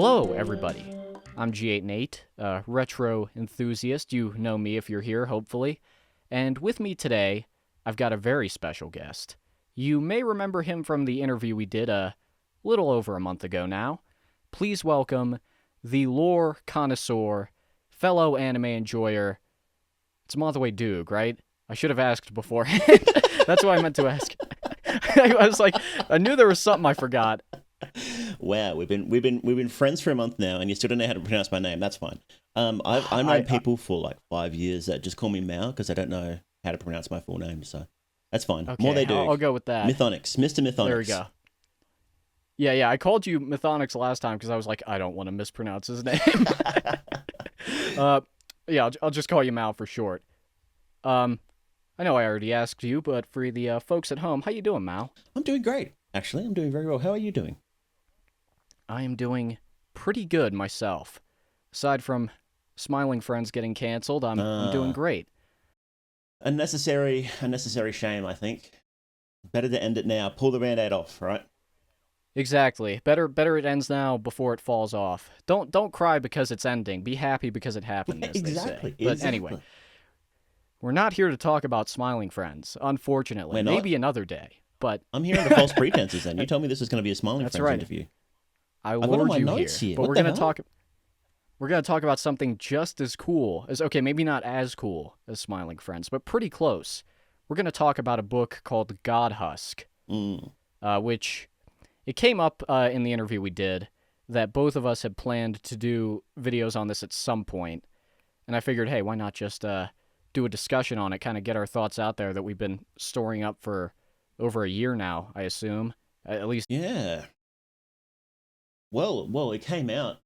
Hello, everybody. I'm G8Nate, a retro enthusiast. You know me if you're here, hopefully. And with me today, I've got a very special guest. You may remember him from the interview we did a little over a month ago now. Please welcome the lore connoisseur, fellow anime enjoyer. It's Mothaway Doog, right? I should have asked beforehand. That's what I meant to ask. I was like, I knew there was something I forgot. Wow, we've been friends for a month now, and you still don't know how to pronounce my name. That's fine. I've known people for like 5 years that just call me Mao because they don't know how to pronounce my full name. So that's fine. Okay, More they do. I'll go with that. Mythonics, Mr. Mythonics. There we go. Yeah. I called you Mythonics last time because I was like, I don't want to mispronounce his name. I'll just call you Mao for short. I know I already asked you, but for the folks at home, how you doing, Mao? I'm doing great. Actually, I'm doing very well. How are you doing? I am doing pretty good myself. Aside from Smiling Friends getting canceled, I'm doing great. A necessary shame, I think. Better to end it now. Pull the band-aid off, right? Exactly. Better it ends now before it falls off. Don't cry because it's ending. Be happy because it happened, as Exactly. they say. But anyway, we're not here to talk about Smiling Friends, unfortunately. We're not? Maybe another day. But I'm here under false pretenses then. You told me this was going to be a Smiling That's Friends right. interview. I've got all lured my you notes here. here. But What we're the gonna hell? talk about something just as cool as maybe not as cool as Smiling Friends, but pretty close. We're gonna talk about a book called Godhusk, which it came up in the interview we did that both of us had planned to do videos on this at some point, and I figured, hey, why not just do a discussion on it, kind of get our thoughts out there that we've been storing up for over a year now, I assume, at least. Yeah. Well, it came out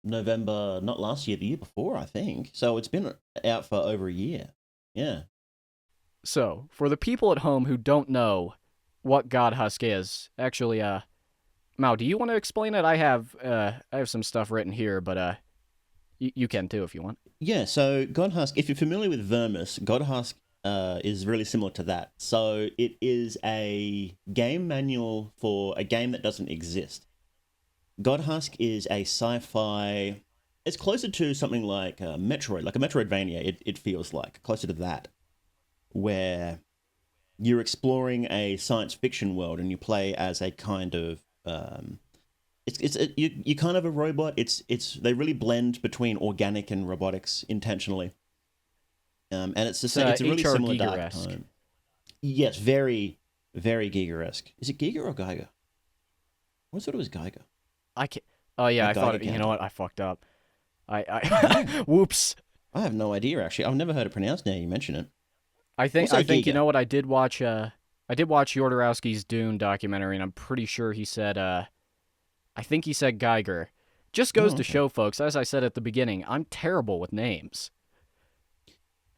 November, not last year, the year before, I think. So it's been out for over a year. Yeah. So, for the people at home who don't know what Godhusk is, actually, Mao, do you want to explain it? I have some stuff written here, but you can too if you want. Yeah, so Godhusk, if you're familiar with Vermis, Godhusk is really similar to that. So it is a game manual for a game that doesn't exist. Godhusk is a sci-fi. It's closer to something like Metroid, like a Metroidvania. It feels like closer to that, where you're exploring a science fiction world and you play as a kind of you're kind of a robot. They really blend between organic and robotics intentionally, and it's a really HR similar dark Giger-esque. tone. Yes, very very Giger-esque. Is it Giger or Geiger? I thought it was Geiger. I can't. Oh yeah, Like I thought. Geiger You know what? I fucked up. Whoops. I have no idea actually. I've never heard it pronounced. Now you mention it. I think Also you Giga. know what? I did watch Jodorowsky's Dune documentary, and I'm pretty sure he said I think he said Geiger. Just goes to Okay. show, folks, as I said at the beginning, I'm terrible with names.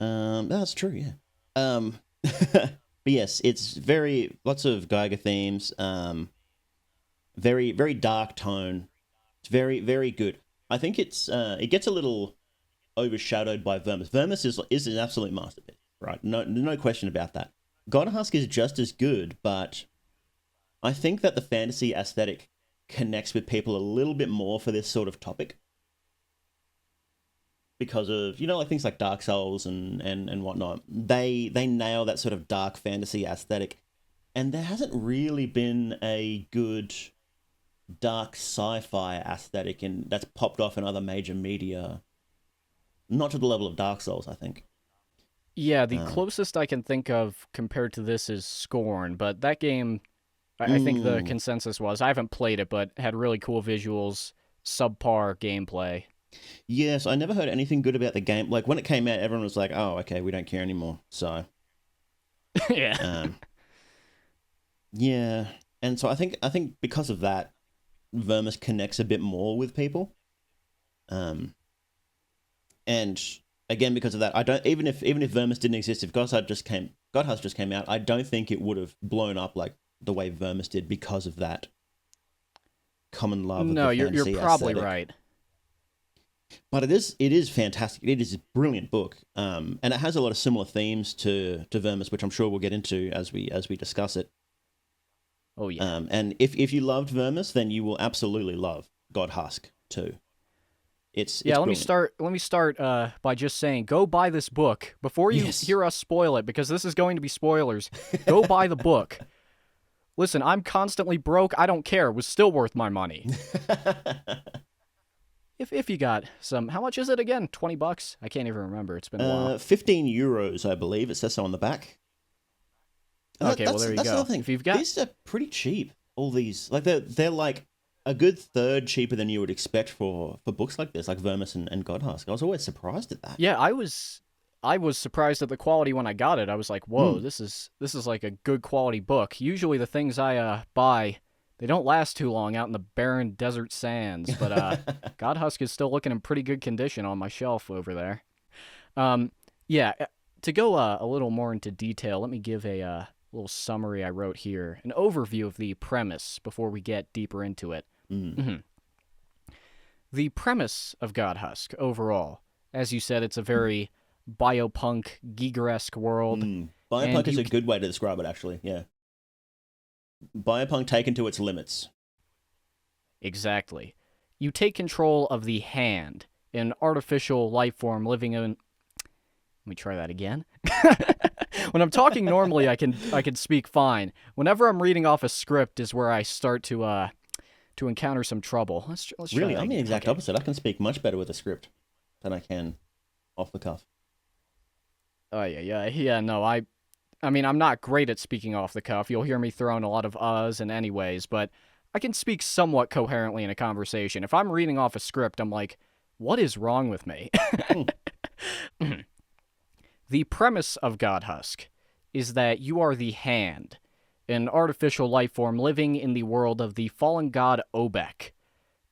That's true. Yeah. But yes, it's lots of Geiger themes. Very very dark tone. It's very very good. I think it gets a little overshadowed by Vermis. Vermis is an absolute masterpiece, right? No question about that. Godhusk is just as good, but I think that the fantasy aesthetic connects with people a little bit more for this sort of topic because of like things like Dark Souls and whatnot. They nail that sort of dark fantasy aesthetic, and there hasn't really been a good dark sci-fi aesthetic and that's popped off in other major media, not to the level of Dark Souls, I think. Yeah, the closest I can think of compared to this is Scorn, but that game, I think the consensus was, I haven't played it, but had really cool visuals, subpar gameplay. Yes, I never heard anything good about the game. Like when it came out, everyone was like, "Oh, okay, we don't care anymore." So, Yeah. yeah, and so I think because of that, Vermis connects a bit more with people. And again, because of that, I don't even if Vermis didn't exist, if Godhusk just came out, I don't think it would have blown up like the way Vermis did because of that common love. No, of the you're fantasy probably aesthetic. right. But it is fantastic. It is a brilliant book, and it has a lot of similar themes to Vermis, which I'm sure we'll get into as we discuss it. Oh yeah. And if you loved Vermis, then you will absolutely love Godhusk too. It's Yeah, let me brilliant. start. Let me start by just saying, go buy this book before you Yes. hear us spoil it, because this is going to be spoilers. Go buy the book. Listen, I'm constantly broke. I don't care. It was still worth my money. If you got some, how much is it again? $20? I can't even remember. It's been a while. 15 euros, I believe. It says so on the back. Okay, well there you That's go. another thing. If you've got, These are pretty cheap. All these, like they're like a good third cheaper than you would expect for books like this, like Vermis and Godhusk. I was always surprised at that. yeah, I was surprised at the quality when I got it. I was like, whoa, Mm. this is like a good quality book. Usually the things I buy, they don't last too long out in the barren desert sands. But Godhusk is still looking in pretty good condition on my shelf over there. Um, yeah, to go a little more into detail, let me give a little summary I wrote here, an overview of the premise before we get deeper into it. Mm. Mhm. The premise of Godhusk overall, as you said, it's a very biopunk, Giger-esque world, Biopunk and is you a good way to describe it, actually. Yeah. Biopunk taken to its limits. exactly. You take control of the hand, an artificial life form living in. Let me try that again. When I'm talking normally, I can speak fine. Whenever I'm reading off a script, is where I start to encounter some trouble. Let's try Really, that I'm the again. exact Okay. opposite. I can speak much better with a script than I can off the cuff. Oh yeah. No, I mean, I'm not great at speaking off the cuff. You'll hear me throwing a lot of uhs and anyways, but I can speak somewhat coherently in a conversation. If I'm reading off a script, I'm like, what is wrong with me? Hmm. The premise of Godhusk is that you are the hand, an artificial life form living in the world of the fallen god Obek,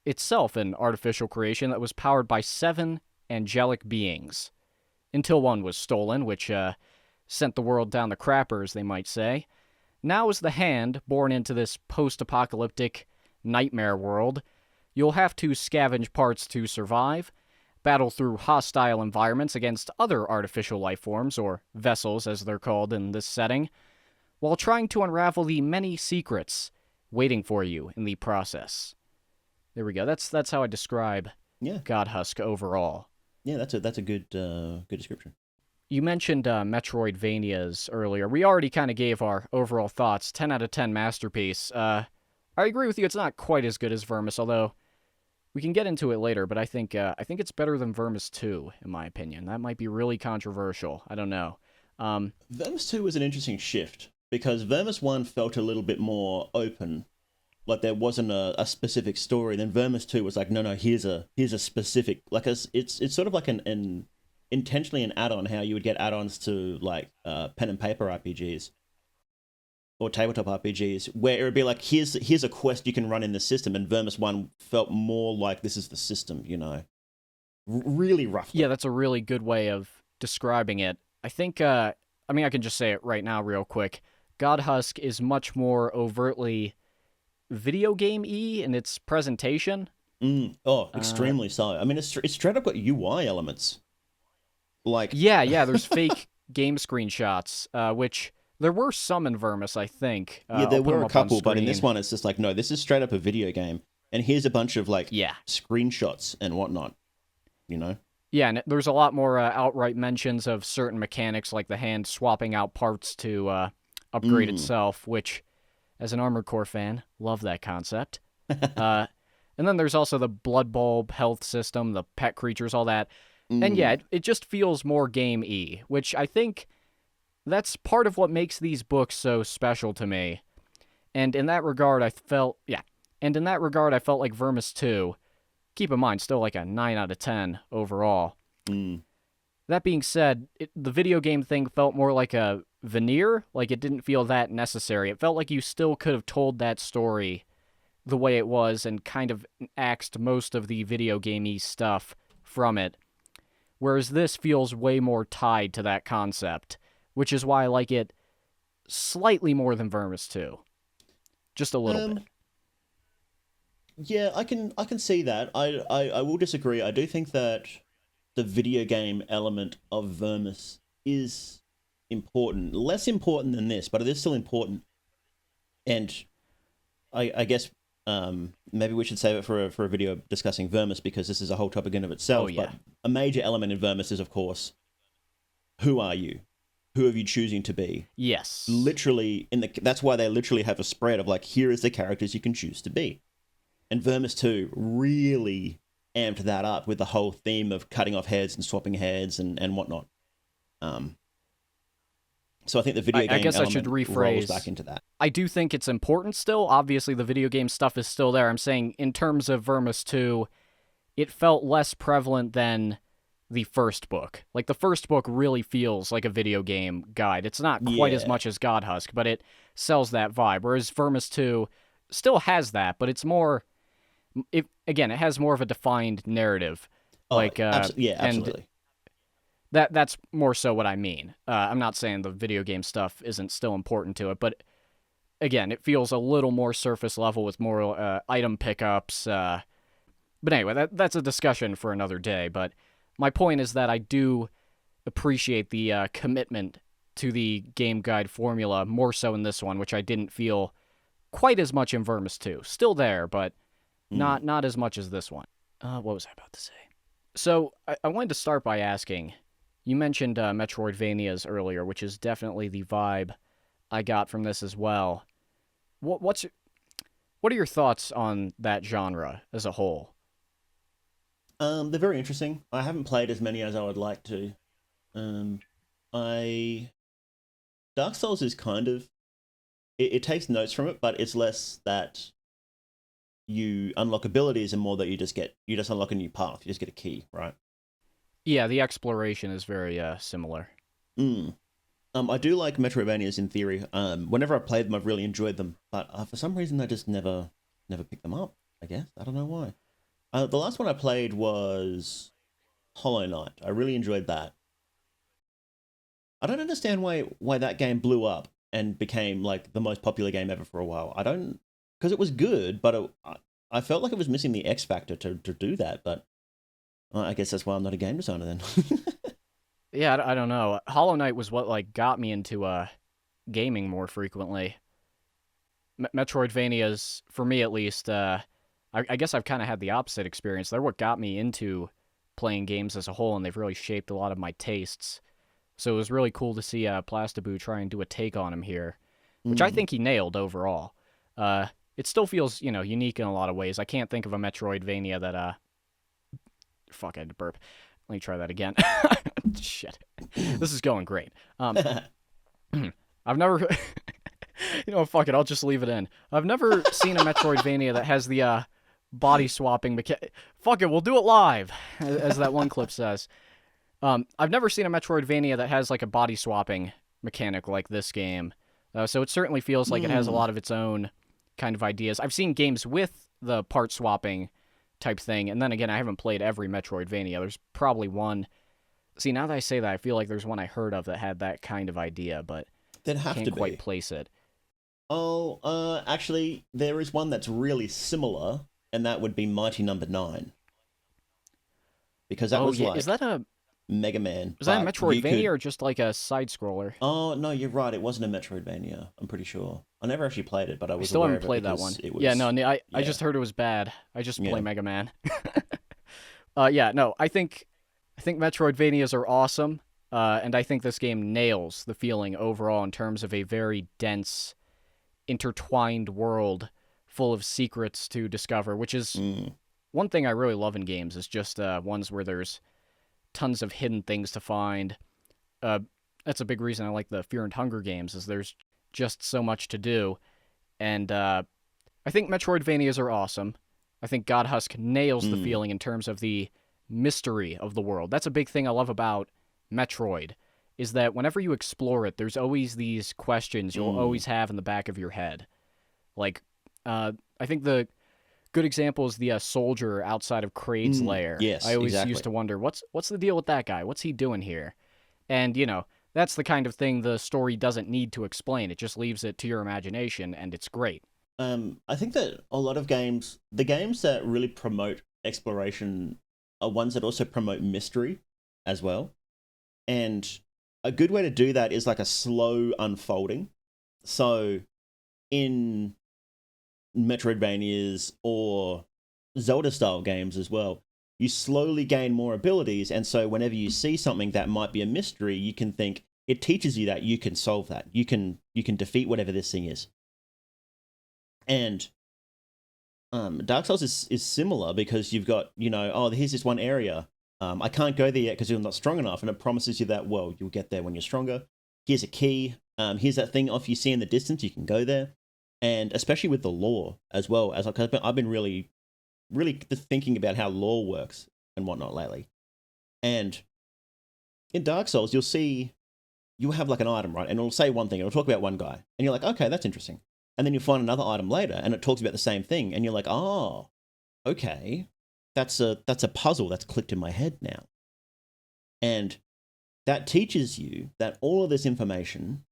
itself an artificial creation that was powered by 7 angelic beings, until one was stolen, which sent the world down the crappers, they might say. Now, as the hand, born into this post apocalyptic nightmare world, you'll have to scavenge parts to survive, battle through hostile environments against other artificial life forms, or vessels as they're called in this setting, while trying to unravel the many secrets waiting for you in the process. There we go. That's how I describe Yeah, Godhusk overall. yeah, that's a good description. You mentioned Metroidvanias earlier. We already kind of gave our overall thoughts. 10 out of 10 masterpiece. I agree with you. It's not quite as good as Vermis, although we can get into it later. But I think it's better than Vermis 2, in my opinion. That might be really controversial. I don't know. Um, Vermis 2 was an interesting shift because Vermis 1 felt a little bit more open, like there wasn't a specific story. Then Vermis 2 was like, no, here's a specific, like it's sort of like an intentionally an add-on, how you would get add-ons to like pen and paper RPGs or tabletop RPGs, where it would be like, here's a quest you can run in the system, and Vermis 1 felt more like this is the system, really roughly. yeah, that's a really good way of describing it. I think. I mean, I can just say it right now, real quick. Godhusk is much more overtly video game-y in its presentation. Oh, Uh, extremely so. I mean, it's straight up got UI elements. Like, yeah, there's fake game screenshots, which there were some in Vermis, I think. yeah, I'll there put were them a up on couple, but in this screen. one, it's just like, no, this is straight up a video game, and here's a bunch of like Yeah. screenshots and whatnot. You know? Yeah, and there's a lot more outright mentions of certain mechanics, like the hand swapping out parts to upgrade Mm. itself, which, as an Armored Core fan, love that concept. Uh, and then there's also the blood bulb health system, the pet creatures, all that. And yeah, Mm. it just feels more game-y, which I think that's part of what makes these books so special to me. And in that regard, I felt like Vermis 2, keep in mind, still like a 9 out of 10 overall. Mm. That being said, the video game thing felt more like a veneer, like it didn't feel that necessary. It felt like you still could have told that story the way it was and kind of axed most of the video gamey stuff from it. Whereas this feels way more tied to that concept, which is why I like it slightly more than Vermis 2. Just a little bit. Um. Yeah, I can see that. I will disagree. I do think that the video game element of Vermis is important. Less important than this, but it is still important. And I guess Maybe we should save it for a video discussing Vermis, because this is a whole topic in of Oh, itself. yeah. But a major element in Vermis is, of course, who are you? Who are you choosing to be? Yes. Literally, that's why they literally have a spread of like, here is the characters you can choose to be. And Vermis 2 really amped that up with the whole theme of cutting off heads and swapping heads and whatnot. So I think the video game I guess I should element rolls rephrase. back into that. I do think it's important still. Obviously, the video game stuff is still there. I'm saying in terms of Vermis 2, it felt less prevalent than the first book. Like, the first book really feels like a video game guide. It's not quite as Yeah. much as Godhusk, but it sells that vibe. Whereas Vermis 2 still has that, but it's more... It has more of a defined narrative. Oh, Like, yeah, absolutely. And that's more so what I mean. I'm not saying the video game stuff isn't still important to it, but again, it feels a little more surface level with more item pickups. But anyway, that's a discussion for another day. But my point is that I do appreciate the commitment to the game guide formula more so in this one, which I didn't feel quite as much in Vermis 2. Still there, but not as much as this one. What was I about to say? So I wanted to start by asking, you mentioned Metroidvanias earlier, which is definitely the vibe I got from this as well. What are your thoughts on that genre as a whole? They're very interesting. I haven't played as many as I would like to. I Dark Souls is kind of it takes notes from it, but it's less that you unlock abilities and more that you just unlock a new path. You just get a key, right? Yeah, the exploration is very similar. Mm. I do like Metroidvanias in theory. Whenever I've played them, I've really enjoyed them, but for some reason, I just never picked them up. I guess I don't know why. The last one I played was Hollow Knight. I really enjoyed that. I don't understand why that game blew up and became like the most popular game ever for a while. I don't, because it was good, but I felt like it was missing the X factor to do that. But I guess that's why I'm not a game designer then. Yeah, I don't know. Hollow Knight was what like got me into gaming more frequently. Metroidvanias, for me at least, I guess I've kind of had the opposite experience. They're what got me into playing games as a whole, and they've really shaped a lot of my tastes. So it was really cool to see Plastaboo try and do a take on him here, which I think he nailed overall. It still feels, unique in a lot of ways. I can't think of a Metroidvania that, fuck, I had to burp. Let me try that again. Shit. This is going great. I've never... fuck it, I'll just leave it in. I've never seen a Metroidvania that has the body swapping mechanic. Fuck it, we'll do it live, as that one clip says. I've never seen a Metroidvania that has like a body swapping mechanic like this game. So it certainly feels like it has a lot of its own kind of ideas. I've seen games with the part swapping type thing, and then again, I haven't played every Metroidvania. There's probably one. See, now that I say that, I feel like there's one I heard of that had that kind of idea, but can't quite place it. Oh, actually, there is one that's really similar, and that would be Mighty Number 9. Because that was like is that a Mega Man. Was that a Metroidvania or just like a side scroller? Oh no, you're right. It wasn't a Metroidvania. I'm pretty sure. I never actually played it, but I was. Still aware haven't of played it that one. It was, Yeah, no, I just heard it was bad. I just play Mega Man. I think Metroidvanias are awesome, and I think this game nails the feeling overall in terms of a very dense, intertwined world full of secrets to discover, which is one thing I really love in games, is just ones where there's tons of hidden things to find. That's a big reason I like the Fear and Hunger games, is there's just so much to do. And I think Metroidvanias are awesome. I think Godhusk nails the feeling in terms of the mystery of the world. That's a big thing I love about Metroid, is that whenever you explore it, there's always these questions you'll always have in the back of your head. Like, I think the good example is the soldier outside of Kraid's lair. Yes, I always exactly. used to wonder, what's the deal with that guy? What's he doing here? And, that's the kind of thing the story doesn't need to explain. It just leaves it to your imagination, and it's great. I think that a lot of games, the games that really promote exploration are ones that also promote mystery as well. And a good way to do that is like a slow unfolding. So in Metroidvanias or Zelda-style games as well, you slowly gain more abilities, and so whenever you see something that might be a mystery, you can think it teaches you that you can solve that. You can defeat whatever this thing is. And Dark Souls is similar because you've got, oh, here's this one area. I can't go there yet because you're not strong enough, and it promises you that, well, you'll get there when you're stronger. Here's a key. Here's that thing off you see in the distance. You can go there. And especially with the lore as well, as I've been really, really thinking about how lore works and whatnot lately. And in Dark Souls, you'll have like an item, right? And it'll say one thing, it'll talk about one guy. And you're like, okay, that's interesting. And then you'll find another item later and it talks about the same thing. And you're like, oh, okay. That's a puzzle that's clicked in my head now. And that teaches you that all of this information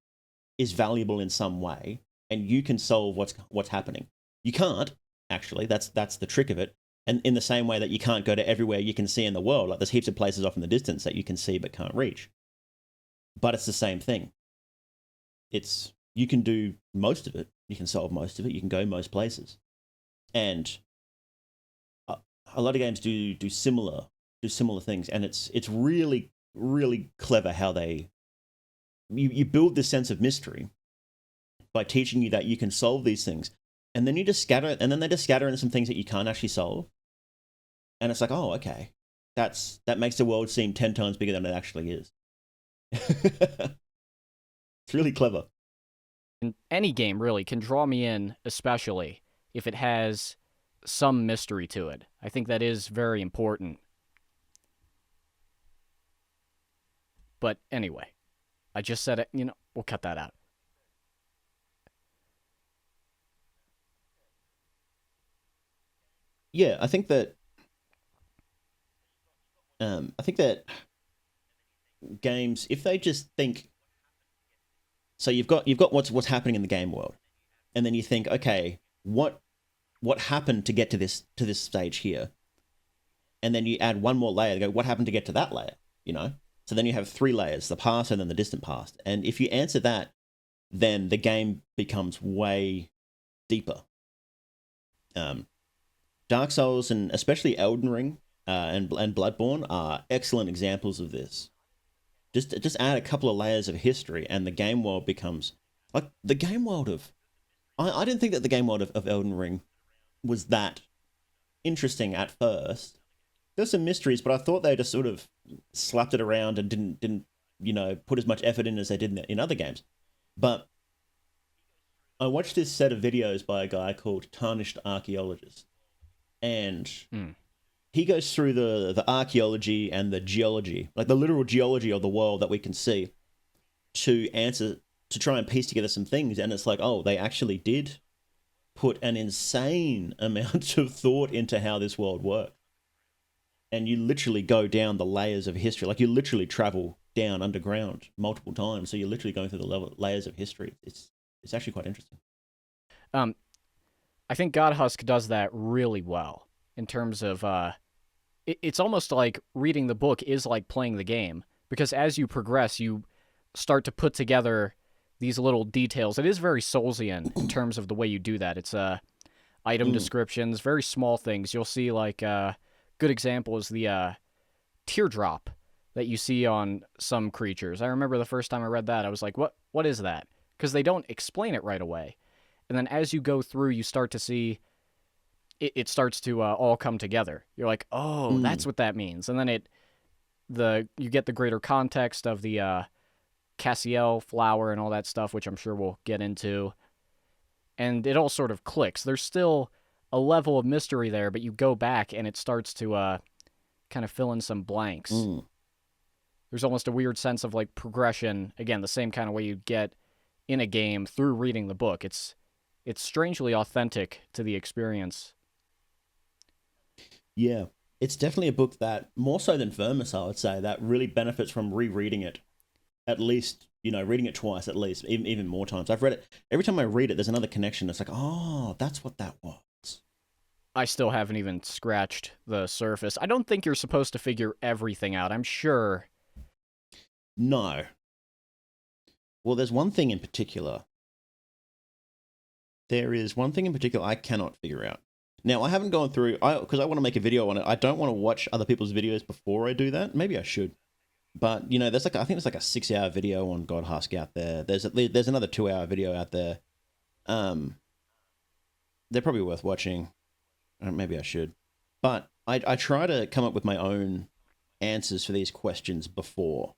is valuable in some way and you can solve what's happening. You can't, actually. That's the trick of it. And in the same way that you can't go to everywhere you can see in the world, like there's heaps of places off in the distance that you can see but can't reach. But it's the same thing. You can do most of it. You can solve most of it. You can go most places. And a lot of games do similar things, and it's really, really clever how you build this sense of mystery by teaching you that you can solve these things, and then they just scatter in some things that you can't actually solve, and it's like, oh, okay, that makes the world seem 10 times bigger than it actually is. It's really clever. And any game really can draw me in, especially if it has some mystery to it. I think that is very important. But anyway, I just said it, we'll cut that out. Yeah, I think that games, if they just think, so you've got what's happening in the game world, and then you think, okay, what happened to get to this stage here, and then you add one more layer. Go, what happened to get to that layer? So then you have 3 layers: the past, and then the distant past. And if you answer that, then the game becomes way deeper. Dark Souls and especially Elden Ring and Bloodborne are excellent examples of this. Just add a couple of layers of history, and the game world becomes like the game world of. I didn't think that the game world of Elden Ring was that interesting at first. There's some mysteries, but I thought they just sort of slapped it around and didn't put as much effort in as they did in other games. But I watched this set of videos by a guy called Tarnished Archaeologist, and he goes through the archaeology and the geology, like the literal geology of the world that we can see, to try and piece together some things. And it's like, oh, they actually did put an insane amount of thought into how this world works. And you literally go down the layers of history. Like you literally travel down underground multiple times. So you're literally going through the layers of history. It's actually quite interesting. I think Godhusk does that really well in terms of it's almost like reading the book is like playing the game, because as you progress, you start to put together these little details. It is very Soulsian in terms of the way you do that. It's item descriptions, very small things. You'll see like good example is the teardrop that you see on some creatures. I remember the first time I read that, I was like, what is that? Because they don't explain it right away. And then as you go through, you start to see it starts to all come together. You're like, oh, that's what that means. And then you get the greater context of the Cassiel flower and all that stuff, which I'm sure we'll get into. And it all sort of clicks. There's still a level of mystery there, but you go back and it starts to kind of fill in some blanks. There's almost a weird sense of like progression. Again, the same kind of way you get in a game through reading the book. It's strangely authentic to the experience. Yeah, it's definitely a book that, more so than Vermis, I would say, that really benefits from rereading it. At least, reading it twice at least, even more times. I've read it. Every time I read it, there's another connection. It's like, oh, that's what that was. I still haven't even scratched the surface. I don't think you're supposed to figure everything out, I'm sure. No. Well, there's one thing in particular there is one thing in particular I cannot figure out. Now, I haven't gone through, because I want to make a video on it. I don't want to watch other people's videos before I do that. Maybe I should. But, there's I think there's like a 6-hour video on Godhusk out there. There's another 2-hour video out there. They're probably worth watching. Maybe I should. But I try to come up with my own answers for these questions before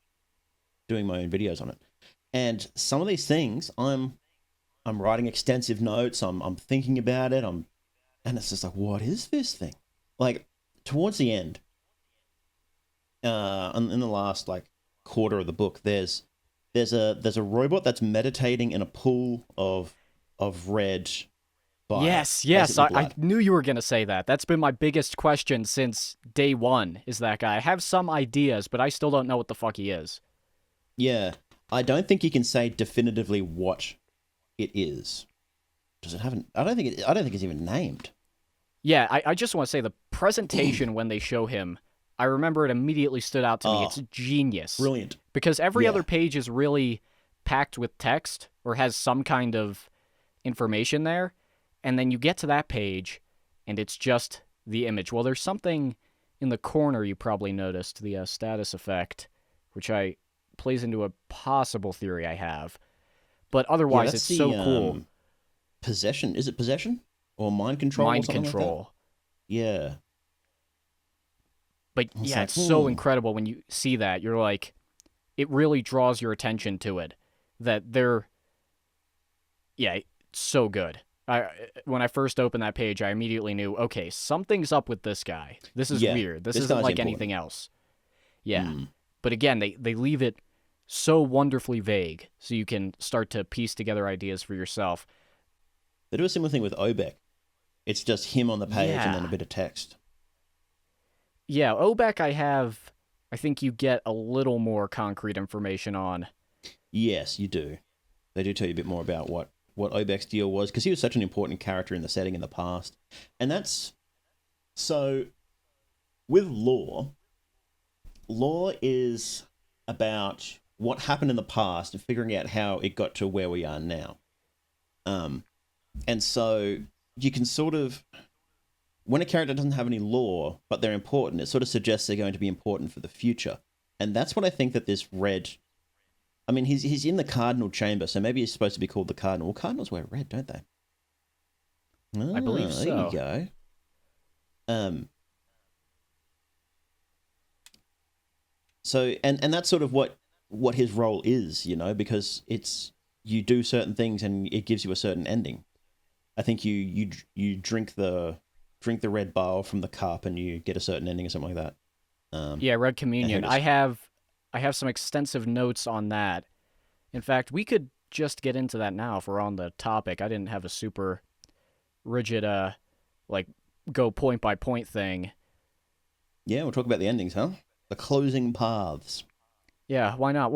doing my own videos on it. And some of these things, I'm writing extensive notes. I'm thinking about it. And it's just like, what is this thing? Like, towards the end, in the last like quarter of the book, there's a robot that's meditating in a pool of red. Yes. I knew you were going to say that. That's been my biggest question since day one, is that guy. I have some ideas, but I still don't know what the fuck he is. Yeah. I don't think you can say definitively what it is. Does it have I don't think it's even named. Yeah, I just want to say the presentation when they show him, I remember it immediately stood out to me. It's genius. Brilliant. Because every other page is really packed with text or has some kind of information there. And then you get to that page, and it's just the image. Well, there's something in the corner you probably noticed, the status effect, which plays into a possible theory I have. But otherwise, it's so cool. Possession. Is it possession? Or mind control? Mind control. Like yeah. But yeah, it's so incredible when you see that. You're like, it really draws your attention to it. That it's so good. When I first opened that page, I immediately knew, okay, something's up with this guy. This is weird. This isn't like anything else. Yeah. But again, they leave it so wonderfully vague, so you can start to piece together ideas for yourself. They do a similar thing with Obek. It's just him on the page and then a bit of text. Yeah, Obek I think you get a little more concrete information on. Yes, you do. They do tell you a bit more about what Obek's deal was, because he was such an important character in the setting in the past. And that's... So, with lore is about what happened in the past and figuring out how it got to where we are now. And so, you can sort of... When a character doesn't have any lore, but they're important, it sort of suggests they're going to be important for the future. And that's what I think that this red... I mean, he's in the Cardinal Chamber, so maybe he's supposed to be called the Cardinal. Well, Cardinals wear red, don't they? I believe so. There you go. So, and that's sort of what his role is, because it's... You do certain things and it gives you a certain ending. I think you drink the red bile from the cup and you get a certain ending or something like that. Yeah, Red Communion. I have some extensive notes on that. In fact, we could just get into that now if we're on the topic. I didn't have a super rigid, go point by point thing. Yeah, we'll talk about the endings, huh? The closing paths. Yeah, why not?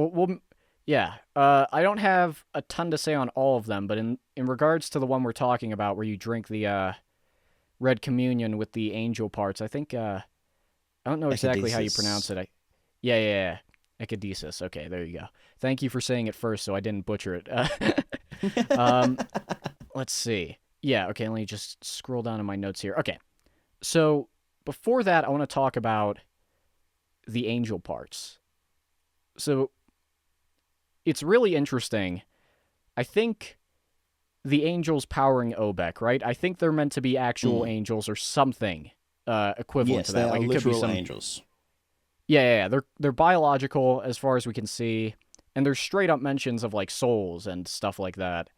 I don't have a ton to say on all of them, but in regards to the one we're talking about, where you drink the Red Communion with the angel parts, I think I don't know exactly how you pronounce it. Yeah. Ecadesis. Okay, there you go. Thank you for saying it first so I didn't butcher it. Let's see. Yeah, okay, let me just scroll down in my notes here. Okay, so before that, I want to talk about the angel parts. So it's really interesting. I think the angels powering Obek, right? I think they're meant to be actual angels or something equivalent to that. Yes, they are it could be literal angels. Yeah. They're biological as far as we can see, and there's straight up mentions of like souls and stuff like that,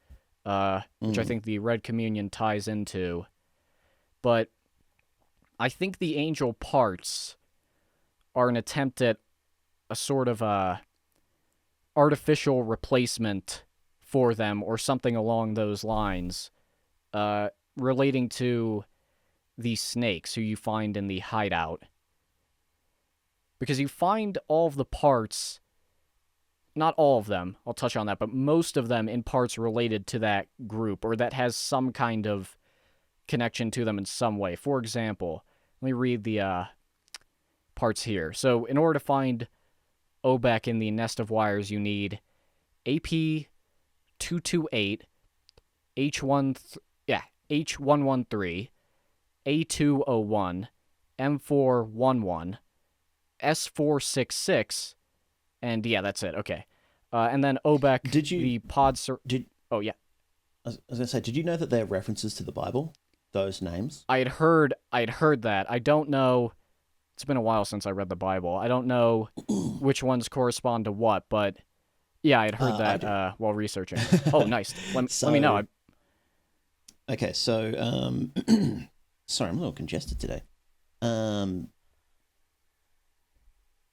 which I think the Red Communion ties into. But I think the angel parts are an attempt at a sort of artificial replacement for them, or something along those lines, relating to the snakes who you find in the hideout. Because you find all of the parts, not all of them, I'll touch on that, but most of them in parts related to that group, or that has some kind of connection to them in some way. For example, let me read the parts here. So in order to find Obek in the nest of wires, you need AP 228, Yeah, H113, A201, M411, S466, and yeah, that's it. Okay. And then Obek, Did you the pod. did Oh yeah, I was gonna say, did you know that they're references to the Bible? Those names. I had heard that. I don't know. It's been a while since I read the Bible. I don't know which ones correspond to what, but yeah, I'd heard I that do. while researching. Oh, nice. Let me know. So okay, so sorry, I'm a little congested today. Um,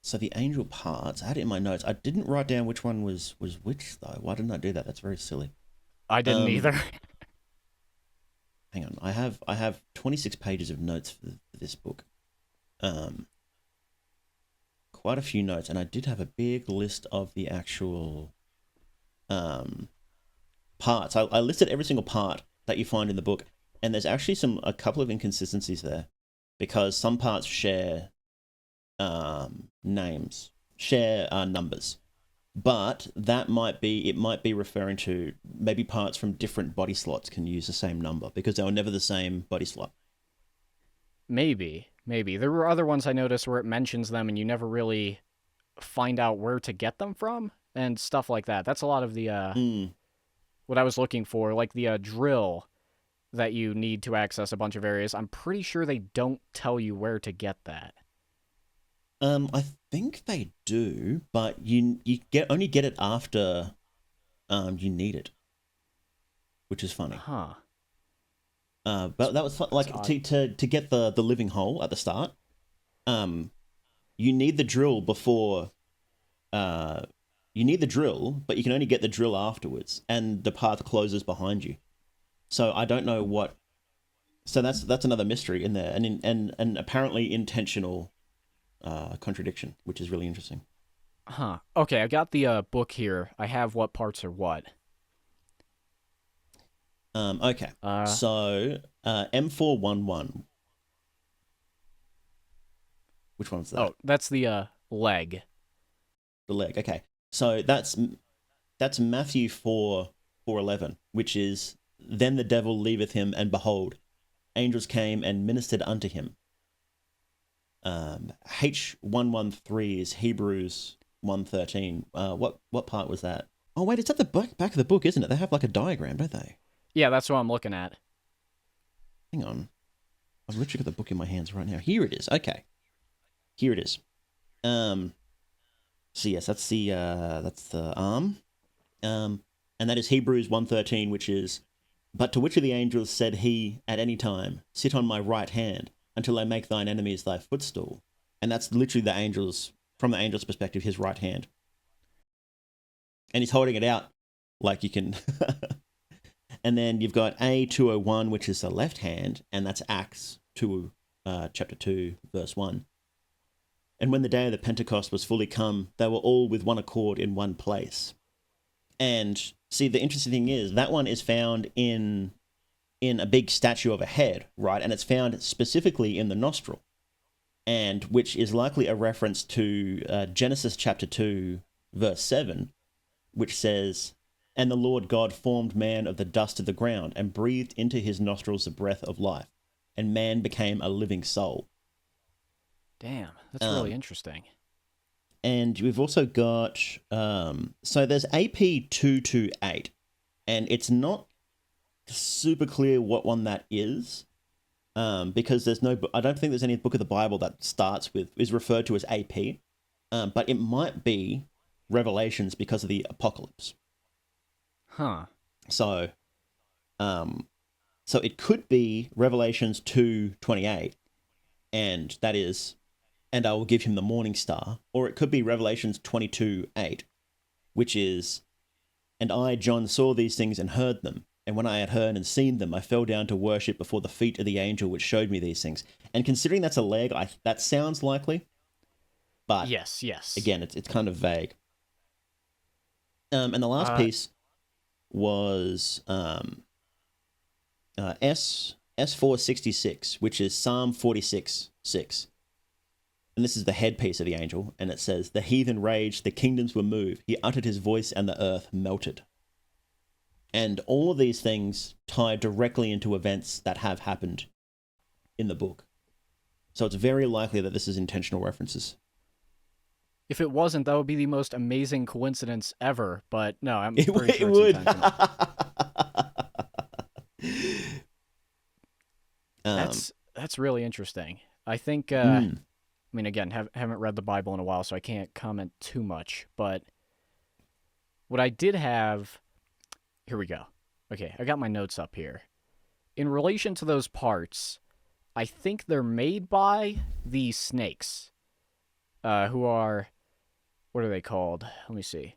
so the angel parts, I had it in my notes. I didn't write down which one was which though. Why didn't I do that? That's very silly. I didn't Um, either. hang on, I have 26 pages of notes for this book. Um, quite a few notes, and I did have a big list of the actual um parts. I listed every single part that you find in the book, and there's actually a couple of inconsistencies there because some parts share names, share numbers, but it might be referring to maybe parts from different body slots can use the same number because they were never the same body slot. Maybe there were other ones I noticed where it mentions them and you never really find out where to get them from and stuff like that. That's a lot of the Mm. what I was looking for, like the drill that you need to access a bunch of areas. I'm pretty sure they don't tell you where to get that. I think they do, but you only get it after you need it, which is funny. Huh. But that was That's like odd. to get the living hole at the start. You need the drill before. You need the drill, but you can only get the drill afterwards, and the path closes behind you. So I don't know what. So that's another mystery in there, and apparently intentional contradiction, which is really interesting. Huh. Okay, I got the book here. I have what parts are what. Okay, Uh so M411. Which one's that? oh, that's the leg. The leg. Okay, so that's Matthew 4:11, which is then the devil leaveth him, and behold, angels came and ministered unto him. H113 is Hebrews 1:13. What part was that? Oh wait, it's at the back of the book, isn't it? They have like a diagram, don't they? Yeah, that's what I'm looking at. Hang on, I've literally got the book in my hands right now. Here it is. Okay, here it is. Um, so yes, that's the arm. And that is Hebrews 1:13, which is, but to which of the angels said he at any time, sit on my right hand until I make thine enemies thy footstool? And that's literally from the angel's perspective, his right hand. And he's holding it out like you can. And then you've got A201, which is the left hand, and that's Acts 2, chapter 2, verse 1. And when the day of the Pentecost was fully come, they were all with one accord in one place. And see, the interesting thing is that one is found in a big statue of a head, right? And it's found specifically in the nostril, and which is likely a reference to Genesis chapter 2, verse 7, which says, and the Lord God formed man of the dust of the ground and breathed into his nostrils the breath of life, and man became a living soul. Damn, that's really Um, interesting. and we've also got, so there's AP228, and it's not super clear what one that is, because I don't think there's any book of the Bible that is referred to as AP, but it might be Revelations because of the apocalypse. Huh. So, so it could be Revelations 2:28, and that is, and I will give him the morning star, or it could be Revelations 22:8, which is, and I, John, saw these things and heard them. And when I had heard and seen them, I fell down to worship before the feet of the angel which showed me these things. And considering that's a leg, that sounds likely, but Yes. again, it's kind of vague. And the last Uh piece was S466, which is Psalm 46:6. And this is the headpiece of the angel, and it says, the heathen raged, the kingdoms were moved. He uttered his voice, and the earth melted. And all of these things tie directly into events that have happened in the book. So it's very likely that this is intentional references. If it wasn't, that would be the most amazing coincidence ever. But no, I'm pretty sure It it's would. intentional. That's really interesting. I think. I mean, again, haven't read the Bible in a while, so I can't comment too much. But what I did have. Here we go. Okay, I got my notes up here. In relation to those parts, I think they're made by the snakes, who are, what are they called? Let me see.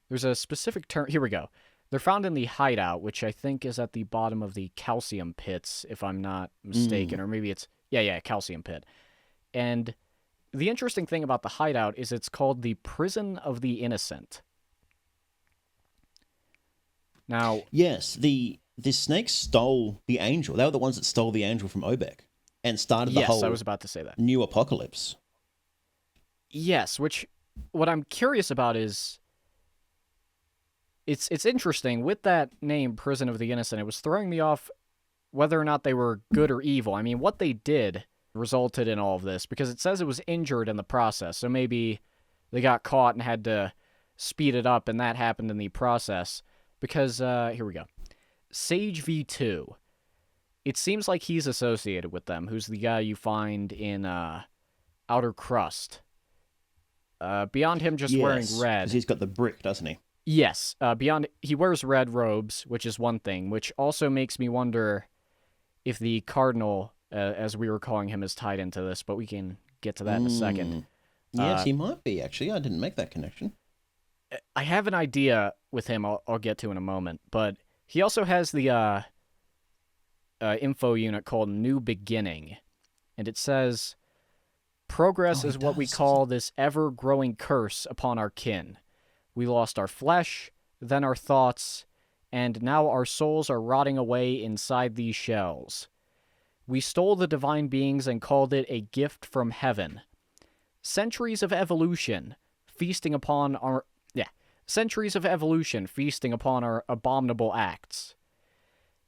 There's a specific term. Here we go. They're found in the hideout, which I think is at the bottom of the calcium pits, if I'm not mistaken. Or maybe it's, yeah, calcium pit. And the interesting thing about the hideout is it's called the Prison of the Innocent. Now, yes, the snakes stole the angel. They were the ones that stole the angel from Obek and started the whole. Yes, I was about to say that. New apocalypse. Yes, which what I'm curious about is it's interesting with that name, Prison of the Innocent. It was throwing me off whether or not they were good or evil. I mean, what they did resulted in all of this because it says it was injured in the process. So maybe they got caught and had to speed it up, and that happened in the process. Because, here we go. Sage V2. It seems like he's associated with them, who's the guy you find in Outer Crust. Beyond him just wearing red. Because he's got the brick, doesn't he? Yes. Beyond, he wears red robes, which is one thing, which also makes me wonder if the Cardinal, as we were calling him, is tied into this, but we can get to that in a second. Yes, he might be, actually. I didn't make that connection. I have an idea with him I'll get to in a moment, but he also has the info unit called New Beginning, and it says, progress is what we call this ever-growing curse upon our kin. We lost our flesh, then our thoughts, and now our souls are rotting away inside these shells. We stole the divine beings and called it a gift from heaven. Centuries of evolution feasting upon our abominable acts.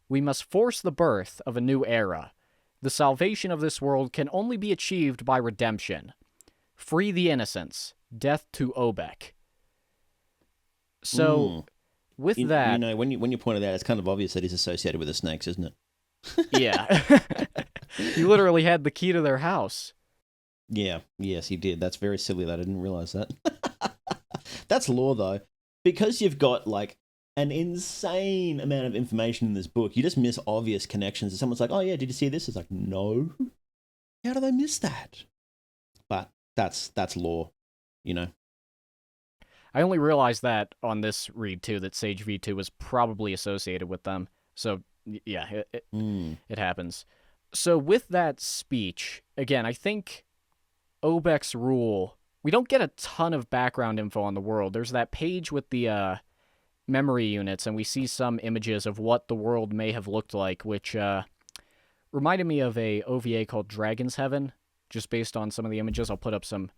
We must force the birth of a new era. The salvation of this world can only be achieved by redemption. Free the innocents. Death to Obek. So, with that... You know, when you pointed out, it's kind of obvious that he's associated with the snakes, isn't it? Yeah. He literally had the key to their house. Yeah, yes, he did. That's very silly that I didn't realize that. That's lore, though. Because you've got, like, an insane amount of information in this book, you just miss obvious connections. And someone's like, oh, yeah, did you see this? It's like, no. How did I miss that? But that's lore, you know? I only realized that on this read, too, that Sage V2 was probably associated with them. So, yeah, it happens. So, with that speech, again, I think Obek's rule... We don't get a ton of background info on the world. There's that page with the memory units, and we see some images of what the world may have looked like, which reminded me of a OVA called Dragon's Heaven, just based on some of the images. I'll put up some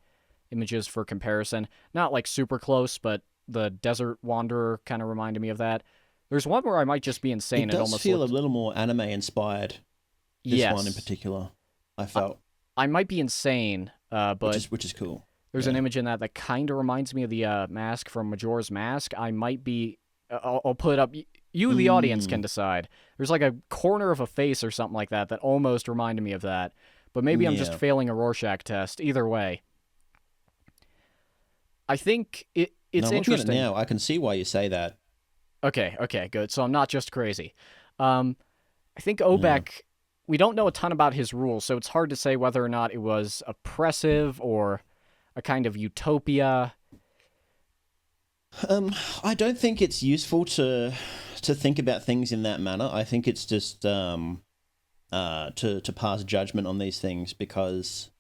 images for comparison. Not like super close, but the Desert Wanderer kind of reminded me of that. There's one where I might just be insane. It does almost feel a little more anime-inspired, this one in particular, I felt. I might be insane, but... Which is cool. There's an image in that kind of reminds me of the mask from Majora's Mask. I might be... I'll put it up. You, the audience, can decide. There's like a corner of a face or something like that that almost reminded me of that. But maybe I'm just failing a Rorschach test. Either way. I think it's interesting. Looking at it now, I can see why you say that. Okay, good. So I'm not just crazy. I think Obek... We don't know a ton about his rules, so it's hard to say whether or not it was oppressive or... a kind of utopia. I don't think it's useful to think about things in that manner. I think it's just to pass judgment on these things because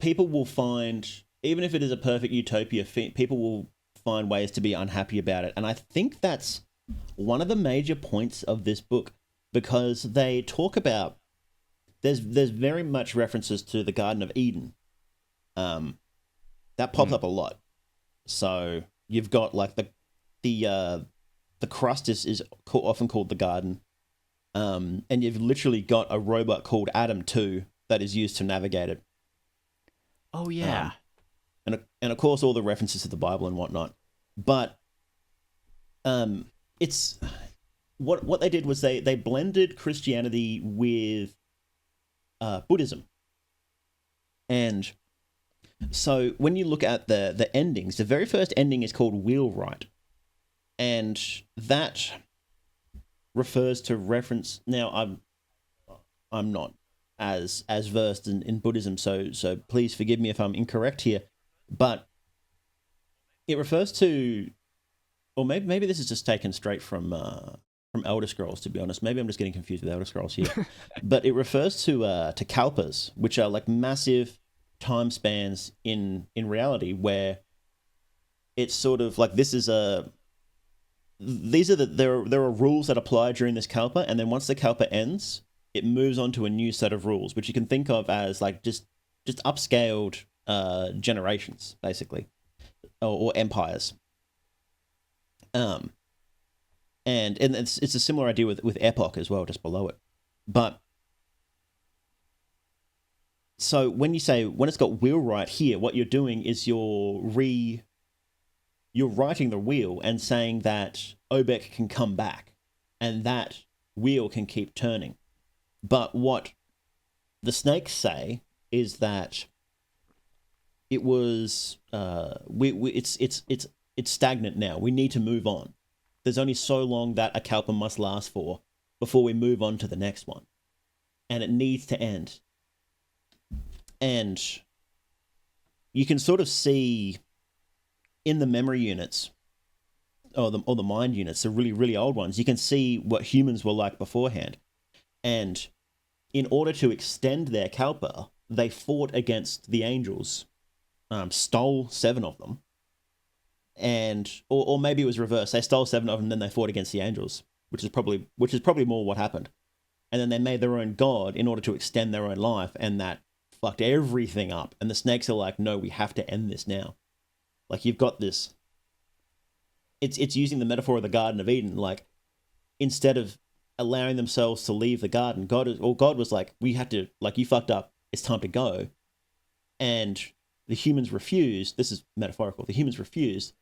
people will find, even if it is a perfect utopia, people will find ways to be unhappy about it. And I think that's one of the major points of this book because they talk about There's very much references to the Garden of Eden. That pops up a lot. So You've got like the crust often called the garden, and you've literally got a robot called Adam 2 that is used to navigate it. Oh yeah. And of course all the references to the Bible and whatnot. But it's what they did was they blended Christianity with Buddhism. And so when you look at the endings, the very first ending is called Wheelwright. And that refers to reference. Now I'm not as versed in Buddhism, so please forgive me if I'm incorrect here, but it refers to, or maybe this is just taken straight from Elder Scrolls, to be honest. Maybe I'm just getting confused with Elder Scrolls here. But it refers to kalpas, which are like massive time spans in reality, where it's sort of like there are rules that apply during this kalpa, and then once the kalpa ends, it moves on to a new set of rules, which you can think of as like just upscaled generations, basically, or empires. And it's a similar idea with Epoch as well, just below it. But so when it's got wheelwright here, what you're doing is you're writing the wheel and saying that Obek can come back, and that wheel can keep turning. But what the snakes say is that it was it's stagnant now. We need to move on. There's only so long that a kalpa must last for before we move on to the next one, and it needs to end. And you can sort of see in the memory units, or the mind units, the really, really old ones, you can see what humans were like beforehand. And in order to extend their kalpa, they fought against the angels, stole 7 of them, and or maybe it was reversed. They stole 7 of them, then they fought against the angels, which is probably more what happened. And then they made their own god in order to extend their own life, and that fucked everything up. And the snakes are like, no, we have to end this now. Like, you've got this. It's using the metaphor of the Garden of Eden. Like, instead of allowing themselves to leave the garden, God was like, we had to, like, you fucked up. It's time to go. And the humans refused. This is metaphorical. The humans refused.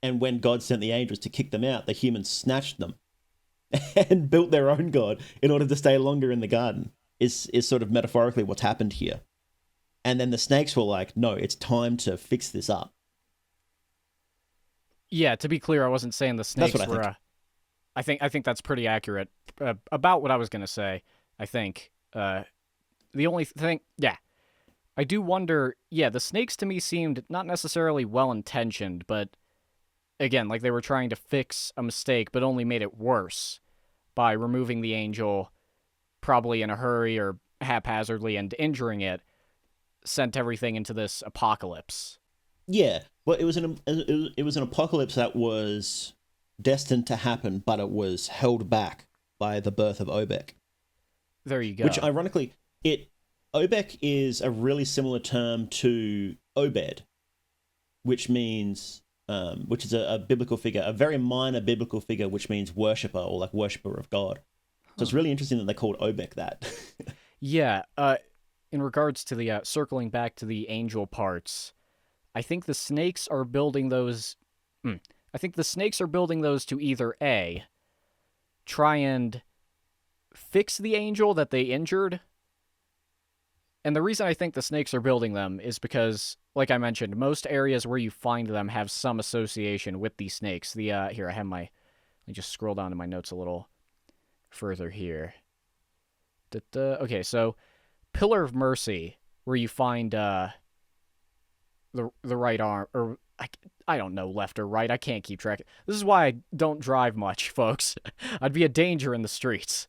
And when God sent the angels to kick them out, the humans snatched them and built their own god in order to stay longer in the garden. Is sort of metaphorically what's happened here. And then the snakes were like, no, it's time to fix this up. Yeah, to be clear, I wasn't saying the snakes were. I think that's pretty accurate about what I was gonna say. I think the only thing, yeah, I do wonder. Yeah, the snakes to me seemed not necessarily well intentioned, but again, like they were trying to fix a mistake, but only made it worse by removing the angel, probably in a hurry or haphazardly, and injuring it. Sent everything into this apocalypse. Yeah, well, it was an apocalypse that was destined to happen, but it was held back by the birth of Obek. There you go. Which, ironically, Obek is a really similar term to Obed, which means, which is a biblical figure, a very minor biblical figure, which means worshipper or like worshipper of God. So it's really interesting that they called Obek that. Yeah. In regards to the circling back to the angel parts, I think the snakes are building those. I think the snakes are building those to either A, try and fix the angel that they injured. And the reason I think the snakes are building them is because, like I mentioned, most areas where you find them have some association with these snakes. Here, I have let me just scroll down to my notes a little further here. Okay, so Pillar of Mercy, where you find the right arm, or I don't know, left or right. I can't keep track. This is why I don't drive much, folks. I'd be a danger in the streets.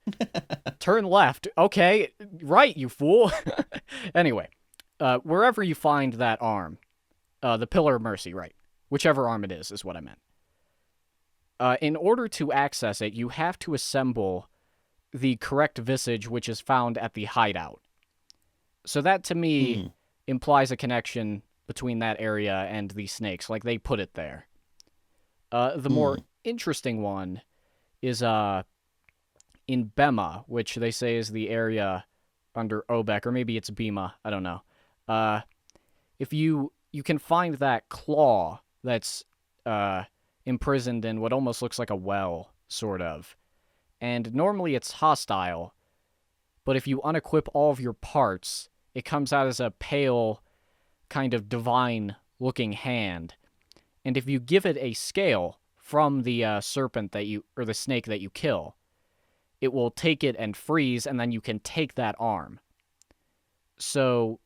Turn left. Okay, right, you fool. Anyway, wherever you find that arm, the Pillar of Mercy, right, whichever arm it is what I meant. In order to access it, you have to assemble the correct visage, which is found at the hideout. So that, to me, implies a connection between that area and the snakes. Like, they put it there. The more Mm. interesting one is in Bema, which they say is the area under Obek, or maybe it's Bema. I don't know. Uh, if you can find that claw that's uh, imprisoned in what almost looks like a well, sort of, and normally it's hostile. But if you unequip all of your parts, it comes out as a pale, kind of divine-looking hand. And if you give it a scale from the serpent that you or the snake that you kill, it will take it and freeze, and then you can take that arm. So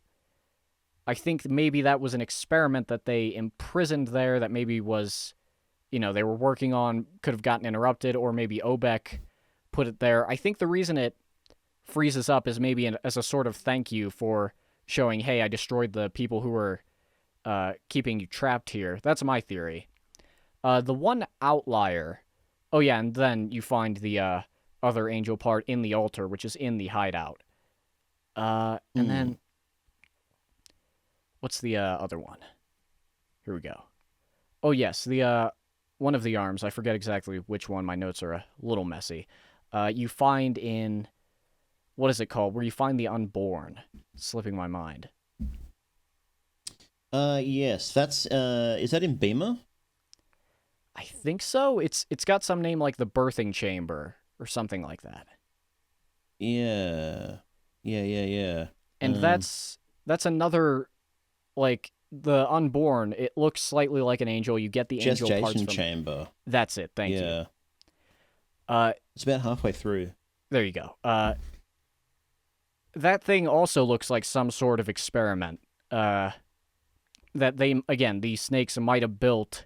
I think maybe that was an experiment that they imprisoned there that maybe was, they were working on, could have gotten interrupted, or maybe Obek put it there. I think the reason it freezes up is maybe as a sort of thank you for showing, hey, I destroyed the people who were keeping you trapped here. That's my theory. The one outlier, oh yeah, and then you find the other angel part in the altar, which is in the hideout. And then, what's the other one? Here we go. Oh yes, the one of the arms. I forget exactly which one. My notes are a little messy. You find in, what is it called? Where you find the unborn. It's slipping my mind. Yes, that's is that in Beamer? I think so. It's got some name like the birthing chamber or something like that. Yeah. Yeah. And that's another, like, the unborn. It looks slightly like an angel. You get the angel parts Gestation from. chamber. That's it. Thank you. Yeah. Uh, It's about halfway through. there you go. That thing also looks like some sort of experiment. That they, again, these snakes might have built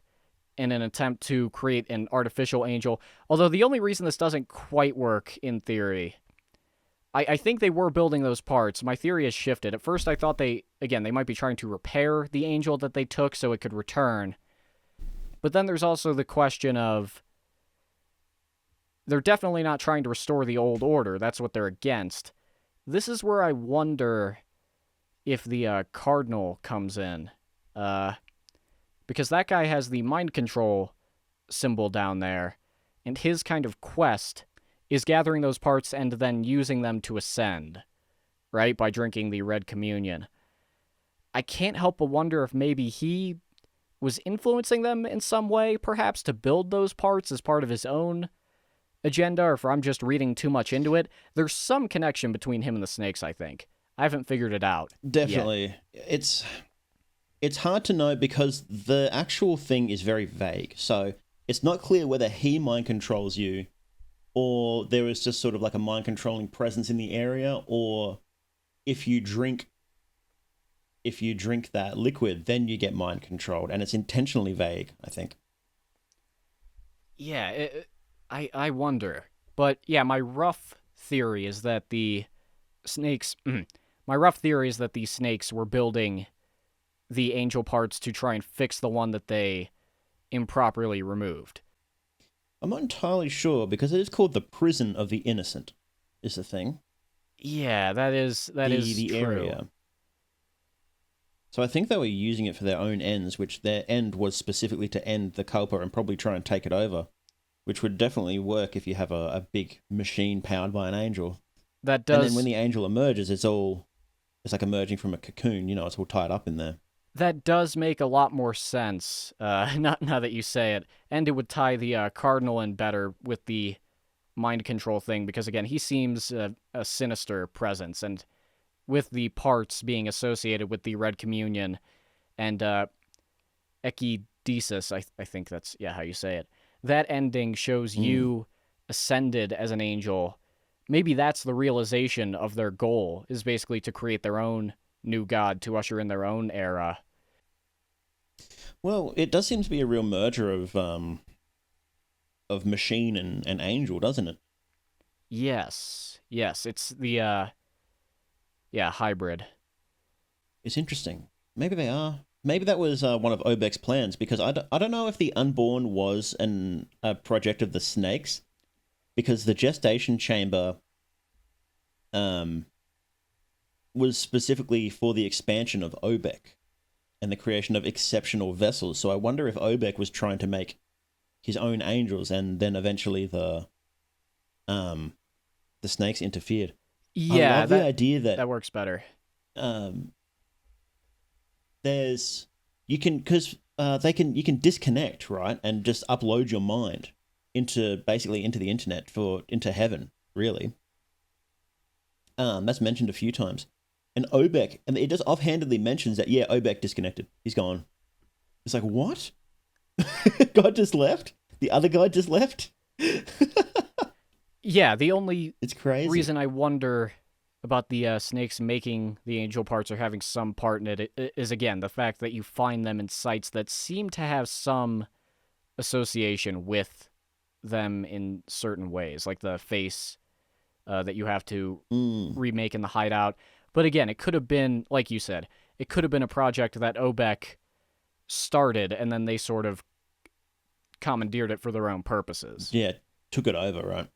in an attempt to create an artificial angel. Although the only reason this doesn't quite work in theory, I think they were building those parts. My theory has shifted. At first, I thought they might be trying to repair the angel that they took so it could return. But then there's also the question of, they're definitely not trying to restore the old order. That's what they're against. This is where I wonder if the Cardinal comes in. Because that guy has the mind control symbol down there, and his kind of quest is gathering those parts and then using them to ascend, right? By drinking the Red Communion. I can't help but wonder if maybe he was influencing them in some way, perhaps, to build those parts as part of his own agenda, or if I'm just reading too much into it. There's some connection between him and the snakes, I think. I haven't figured it out. Definitely. Yet. It's hard to know because the actual thing is very vague. So it's not clear whether he mind controls you, or there is just sort of like a mind controlling presence in the area, or if you drink that liquid, then you get mind controlled, and it's intentionally vague, I think. Yeah, I wonder. But yeah, my rough theory is that the snakes were building the angel parts to try and fix the one that they improperly removed. I'm not entirely sure because it is called the prison of the innocent, is the thing. Yeah, that is the true. area. So I think they were using it for their own ends, which their end was specifically to end the Culper and probably try and take it over, which would definitely work if you have a big machine powered by an angel. That does. And then when the angel emerges, it's like emerging from a cocoon. It's all tied up in there. That does make a lot more sense, now that you say it. And it would tie the Cardinal in better with the mind control thing, because, again, he seems a sinister presence. And with the parts being associated with the Red Communion and Ekidesis, I think that's, how you say it. That ending shows you ascended as an angel. Maybe that's the realization of their goal, is basically to create their own new god, to usher in their own era. Well, it does seem to be a real merger of machine and angel, doesn't it? Yes, it's the hybrid. It's interesting. Maybe they are. Maybe that was one of Obek's plans, because I don't know if the Unborn was a project of the Snakes, because the gestation chamber was specifically for the expansion of Obek and the creation of exceptional vessels. So I wonder if Obek was trying to make his own angels, and then eventually the snakes interfered. I Yeah, love the idea that that works better. um, there's you can because you can disconnect, right, and just upload your mind into basically into the internet into heaven, really. That's mentioned a few times. And Obek, and it just offhandedly mentions that, yeah, Obek disconnected. He's gone. It's like, what? God just left? The other guy just left? Yeah, the only It's crazy. reason I wonder about the snakes making the angel parts or having some part in it is, again, the fact that you find them in sites that seem to have some association with them in certain ways, like the face that you have to remake in the hideout. But again, it could have been, like you said, it could have been a project that Obek started and then they sort of commandeered it for their own purposes. Yeah, took it over, right?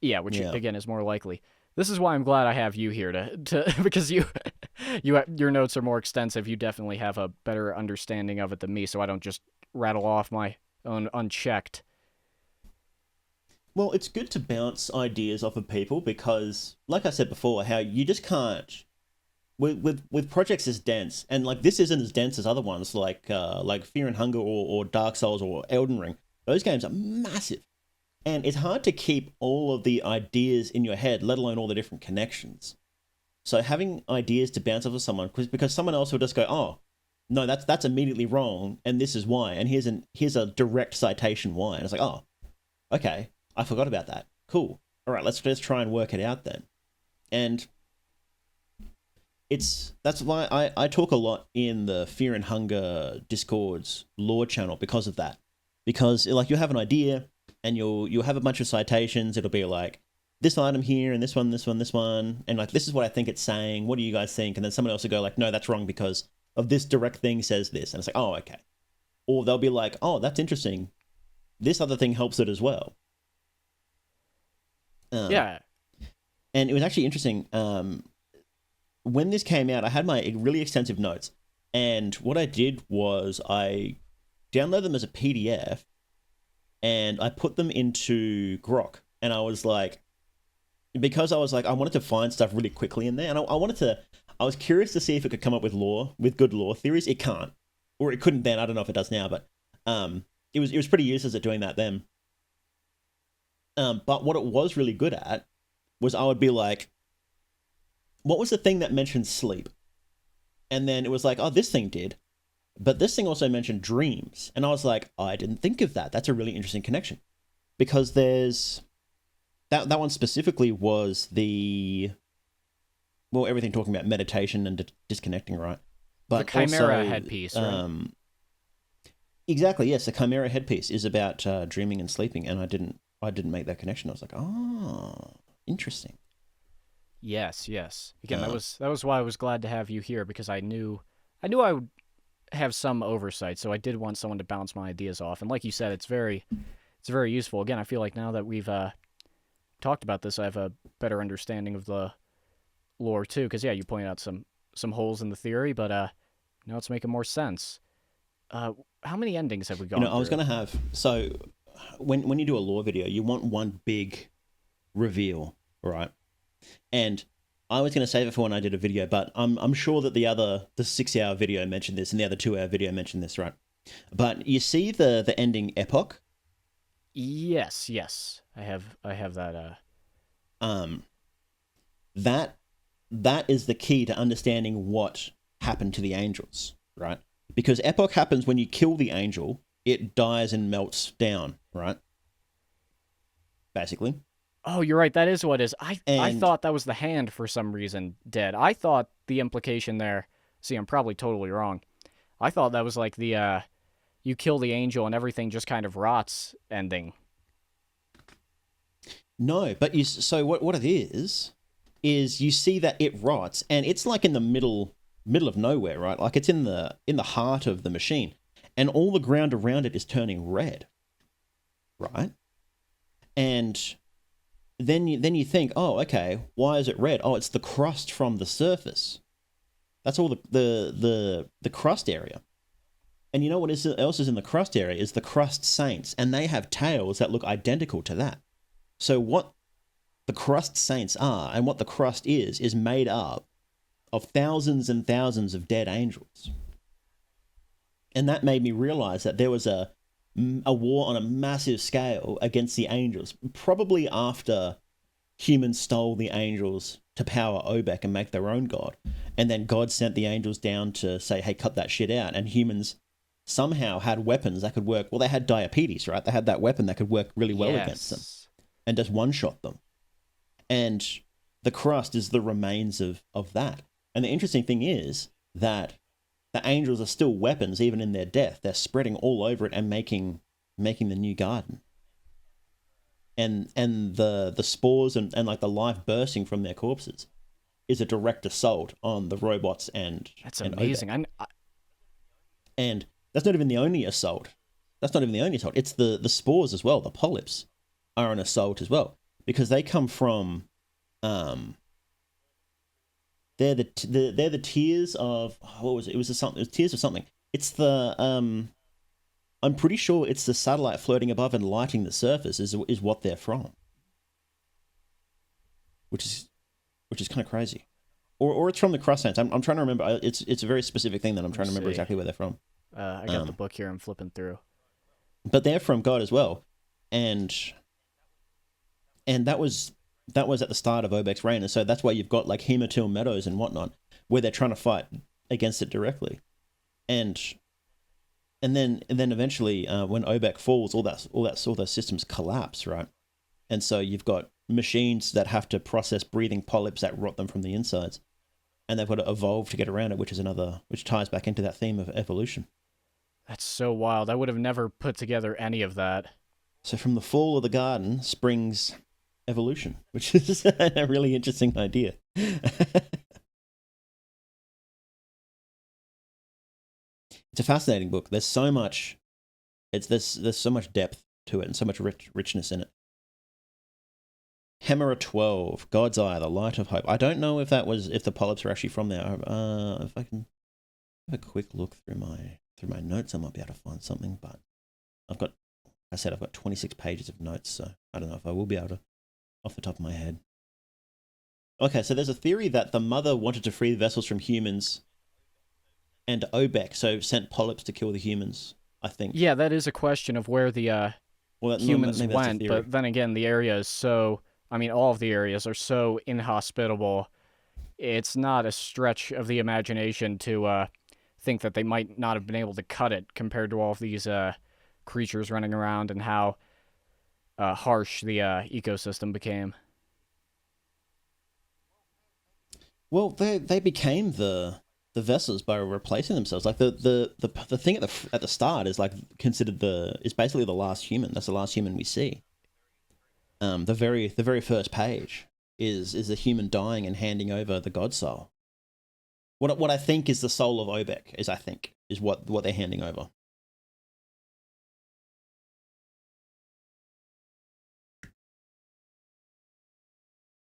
Yeah, which again is more likely. This is why I'm glad I have you here to because your notes are more extensive. You definitely have a better understanding of it than me, so I don't just rattle off my own unchecked. Well, it's good to bounce ideas off of people because, like I said before, how you just can't with projects as dense, and like this isn't as dense as other ones like Fear and Hunger or Dark Souls or Elden Ring. Those games are massive, and it's hard to keep all of the ideas in your head, let alone all the different connections. So having ideas to bounce off of someone, because someone else will just go, oh, no, that's immediately wrong, and this is why, and here's a direct citation why, and it's like, oh, okay, I forgot about that. Cool. All right, let's try and work it out then, and that's why I talk a lot in the Fear and Hunger Discord's lore channel because of that. Because like you have an idea and you'll have a bunch of citations. It'll be like this item here and this one, and like this is what I think it's saying. What do you guys think? And then someone else will go like, no, that's wrong because of this direct thing says this, and it's like, oh, okay. Or they'll be like, oh, that's interesting. This other thing helps it as well. Yeah. And it was actually interesting. When this came out, I had my really extensive notes, and what I did was I downloaded them as a PDF, and I put them into Grok, and I was like, because I wanted to find stuff really quickly in there, and I was curious to see if it could come up with good lore theories. It can't, or it couldn't then. I don't know if it does now, but it was pretty useless at doing that then. But what it was really good at was I would be like, what was the thing that mentioned sleep? And then it was like, oh, this thing did. But this thing also mentioned dreams. And I was like, I didn't think of that. That's a really interesting connection. Because there's... That one specifically was everything talking about meditation and disconnecting, right? But the Chimera also, headpiece, right? Exactly, yes. The Chimera headpiece is about dreaming and sleeping. And I didn't make that connection. I was like, oh, interesting. Yes. Again, that was why I was glad to have you here, because I knew I would have some oversight, so I did want someone to bounce my ideas off. And like you said, it's very useful. Again, I feel like now that we've talked about this, I have a better understanding of the lore too. Because yeah, you pointed out some holes in the theory, but now it's making more sense. How many endings have we gone? I was gonna have when you do a lore video, you want one big reveal, right? And I was going to save it for when I did a video, but I'm sure that the 6-hour video mentioned this and the other 2-hour video mentioned this, right? But you see the ending epoch? Yes. I have that. That is the key to understanding what happened to the angels, right? Because epoch happens when you kill the angel, it dies and melts down, right? Basically. Oh, you're right. That is what it is. I thought that was the hand for some reason dead. I thought the implication there... See, I'm probably totally wrong. I thought that was like the, you kill the angel and everything just kind of rots ending. No, but what it is you see that it rots, and it's like in the middle of nowhere, right? Like it's in the heart of the machine, and all the ground around it is turning red, right? And... Then you think, oh, okay, why is it red? Oh, it's the crust from the surface. That's all the crust area. And you know what else is in the crust area is the crust saints, and they have tails that look identical to that. So what the crust saints are, and what the crust is made up of thousands and thousands of dead angels. And that made me realize that there was a war on a massive scale against the angels, probably after humans stole the angels to power Obek and make their own god. And then God sent the angels down to say, hey, cut that shit out. And humans somehow had weapons that could work. Well, they had Diopedes, right? They had that weapon that could work really well against them and just one-shot them. And the crust is the remains of that. And the interesting thing is that the angels are still weapons even in their death. They're spreading all over it and making the new garden. And the spores and like the life bursting from their corpses is a direct assault on the robots and that's amazing. And that's not even the only assault. It's the spores as well. The polyps are an assault as well because they come from they're the tears of what was it? It was tears of something. It's the I'm pretty sure it's the satellite floating above and lighting the surface is what they're from. Which is kind of crazy. Or it's from the crust saints. I'm trying to remember. It's a very specific thing that I'm trying to remember exactly where they're from. I got the book here. I'm flipping through. But they're from God as well, and that was at the start of Obek's reign, and so that's why you've got like Hematil Meadows and whatnot, where they're trying to fight against it directly, and then eventually when Obek falls, all those systems collapse, right? And so you've got machines that have to process breathing polyps that rot them from the insides, and they've got to evolve to get around it, which ties back into that theme of evolution. That's so wild. I would have never put together any of that. So from the fall of the garden springs evolution, which is a really interesting idea. It's a fascinating book. There's so much. There's so much depth to it and so much richness in it. Hemera 12, God's Eye, the Light of Hope. I don't know if the polyps are actually from there. If I can have a quick look through my notes, I might be able to find something. But I've got 26 pages of notes, so I don't know if I will be able to off the top of my head. Okay, so there's a theory that the mother wanted to free the vessels from humans, and Obek so sent polyps to kill the humans. I think. Yeah, that is a question of where the humans went, but then again, the area is so. I mean, all of the areas are so inhospitable. It's not a stretch of the imagination to think that they might not have been able to cut it compared to all of these creatures running around and how harsh the ecosystem became. Well, they became the vessels by replacing themselves. Like the thing at the start is like considered is basically the last human. That's the last human we see. The very first page is a human dying and handing over the God soul. What I think is the soul of Obek is what they're handing over.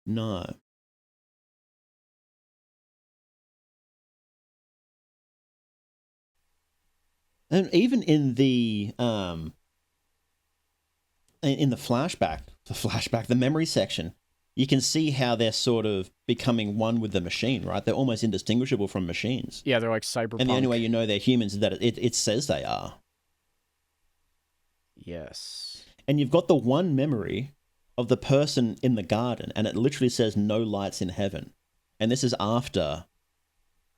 No. And even in the flashback, the memory section, you can see how they're sort of becoming one with the machine, right? They're almost indistinguishable from machines. Yeah, they're like cyberpunk. And the only way you know they're humans is that it says they are. Yes. And you've got the one memory of the person in the garden, and it literally says no lights in heaven. And this is after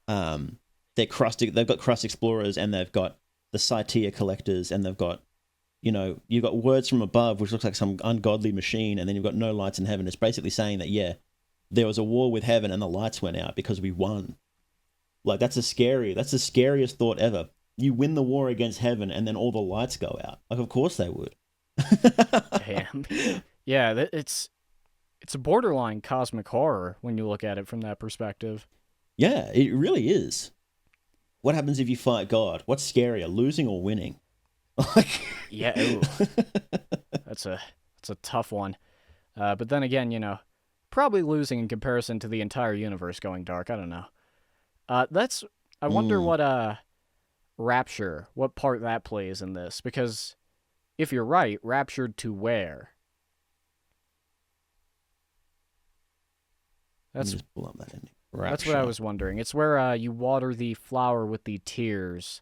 they've got crust explorers, and they've got the Cytia collectors, and they've got, you've got words from above, which looks like some ungodly machine, and then you've got no lights in heaven. It's basically saying that, yeah, there was a war with heaven and the lights went out because we won. Like, that's the scariest thought ever. You win the war against heaven and then all the lights go out. Like, of course they would. Damn. Yeah, it's a borderline cosmic horror when you look at it from that perspective. Yeah, it really is. What happens if you fight God? What's scarier, losing or winning? Yeah, ooh. That's a tough one. But then again, probably losing in comparison to the entire universe going dark. I don't know. I wonder rapture, what part that plays in this, because if you're right, raptured to where? Let me That's just pull up that ending. that's what I Rapture. was wondering. It's where you water the flower with the tears,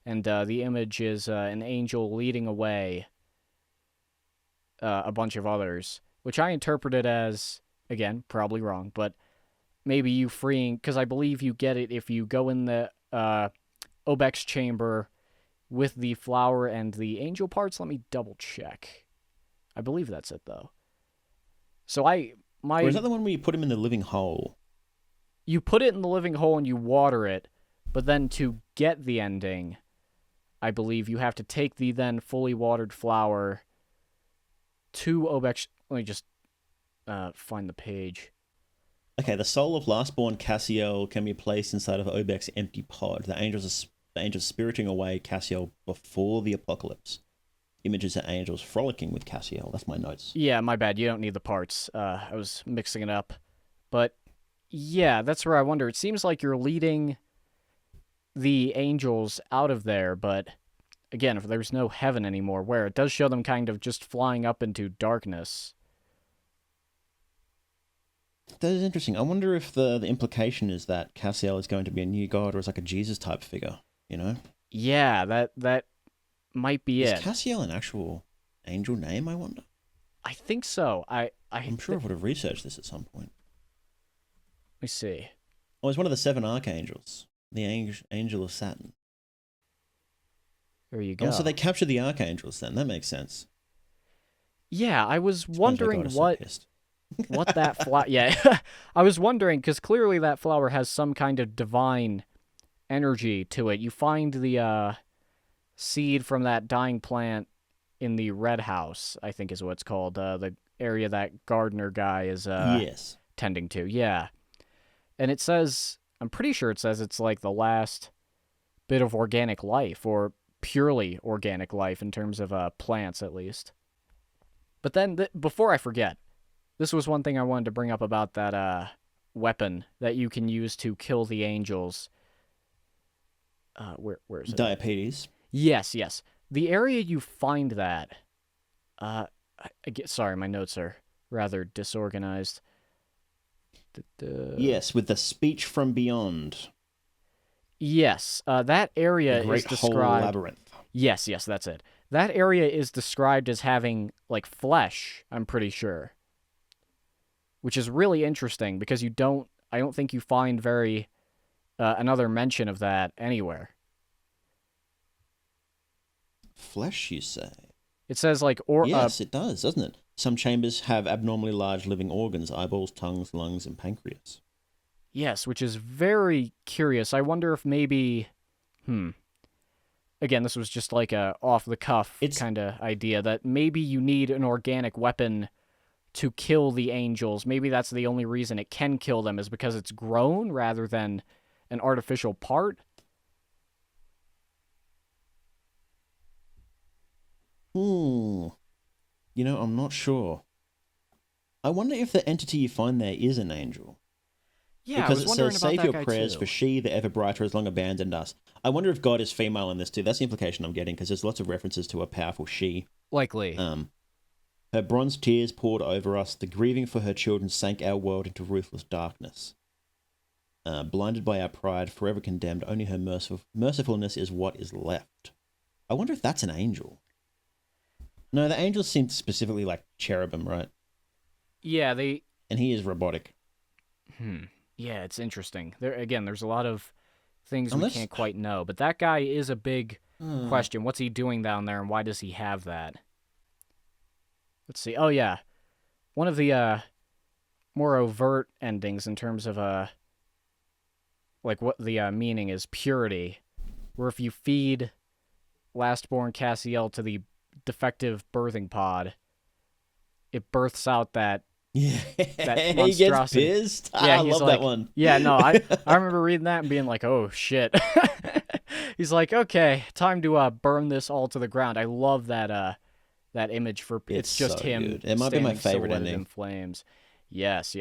and the image is an angel leading away a bunch of others, which I interpreted as, again, probably wrong, but maybe you freeing, because I believe you get it if you go in the Obex chamber with the flower and the angel parts. Let me double check. I believe that's it, though. So Or is that the one where you put him in the living hole? you put it in the living hole and you water it, but then to get the ending, I believe you have to take the then fully watered flower to Obex. Let me just find the page. Okay, the soul of lastborn Cassiel can be placed inside of Obex's empty pod. The angels spiriting away Cassiel before the apocalypse. Images of angels frolicking with Cassiel. That's my notes. Yeah, my bad. You don't need the parts. I was mixing it up. But yeah, that's where I wonder. It seems like you're leading the angels out of there, but again, if there's no heaven anymore, where it does show them kind of just flying up into darkness. That is interesting. I wonder if the implication is that Cassiel is going to be a new god or is like a Jesus type figure, you know? Yeah, that might be Is it. Cassiel an actual angel name, I wonder? I think so. I'm sure I would have researched this at some point. Let me see. Oh, he's one of the 7 archangels. The angel of Saturn. There you go. Oh, so they captured the archangels then. That makes sense. Yeah, I was Explains why wondering God is so what pissed. what that flower. Yeah, I was wondering because clearly that flower has some kind of divine energy to it. You find the seed from that dying plant in the red house, I think is what it's called. The area that gardener guy is Yes. tending to. Yeah, and it says, I'm pretty sure it says it's like the last bit of organic life, or purely organic life in terms of plants at least. But then, before I forget, this was one thing I wanted to bring up about that weapon that you can use to kill the angels. Where is it? Diapetes. Yes. The area you find that. Sorry, my notes are rather disorganized. Yes, with the speech from beyond. Yes, that area The Great is Hole described. Labyrinth. Yes, that's it. That area is described as having like flesh, I'm pretty sure. Which is really interesting because I don't think you find very another mention of that anywhere. Flesh, you say? It says like Yes, it does, doesn't it? Some chambers have abnormally large living organs, eyeballs, tongues, lungs, and pancreas. yes, which is very curious. I wonder if maybe again, this was just like a off the cuff kind of idea that maybe you need an organic weapon to kill the angels. Maybe that's the only reason it can kill them is because it's grown rather than an artificial part. You know, I'm not sure. I wonder if the entity you find there is an angel. Yeah, because I was it wondering says, about save that your guy prayers too. for she, the ever brighter, has long abandoned us. I wonder if God is female in this too. That's the implication I'm getting, because there's lots of references to a powerful she. Likely. Her bronze tears poured over us. The grieving for her children sank our world into ruthless darkness. Blinded by our pride, forever condemned, only her mercifulness is what is left. I wonder if that's an angel. No, the angels seem specifically like cherubim, right? Yeah, they... And he is robotic. Yeah, it's interesting. There's a lot of things we can't quite know. But that guy is a big question. What's he doing down there, and why does he have that? Let's see. Oh, yeah. One of the more overt endings in terms of like what the meaning is purity, where if you feed lastborn Cassiel to the defective birthing pod, it births out that He monstrosity. gets pissed. Yeah, I love that one. Yeah, no, I remember reading that and being like, oh shit. He's like, okay, time to burn this all to the ground. I love that image for it's just so him. Good. It might be my standing favorite silhouetted ending. in flames. Yes.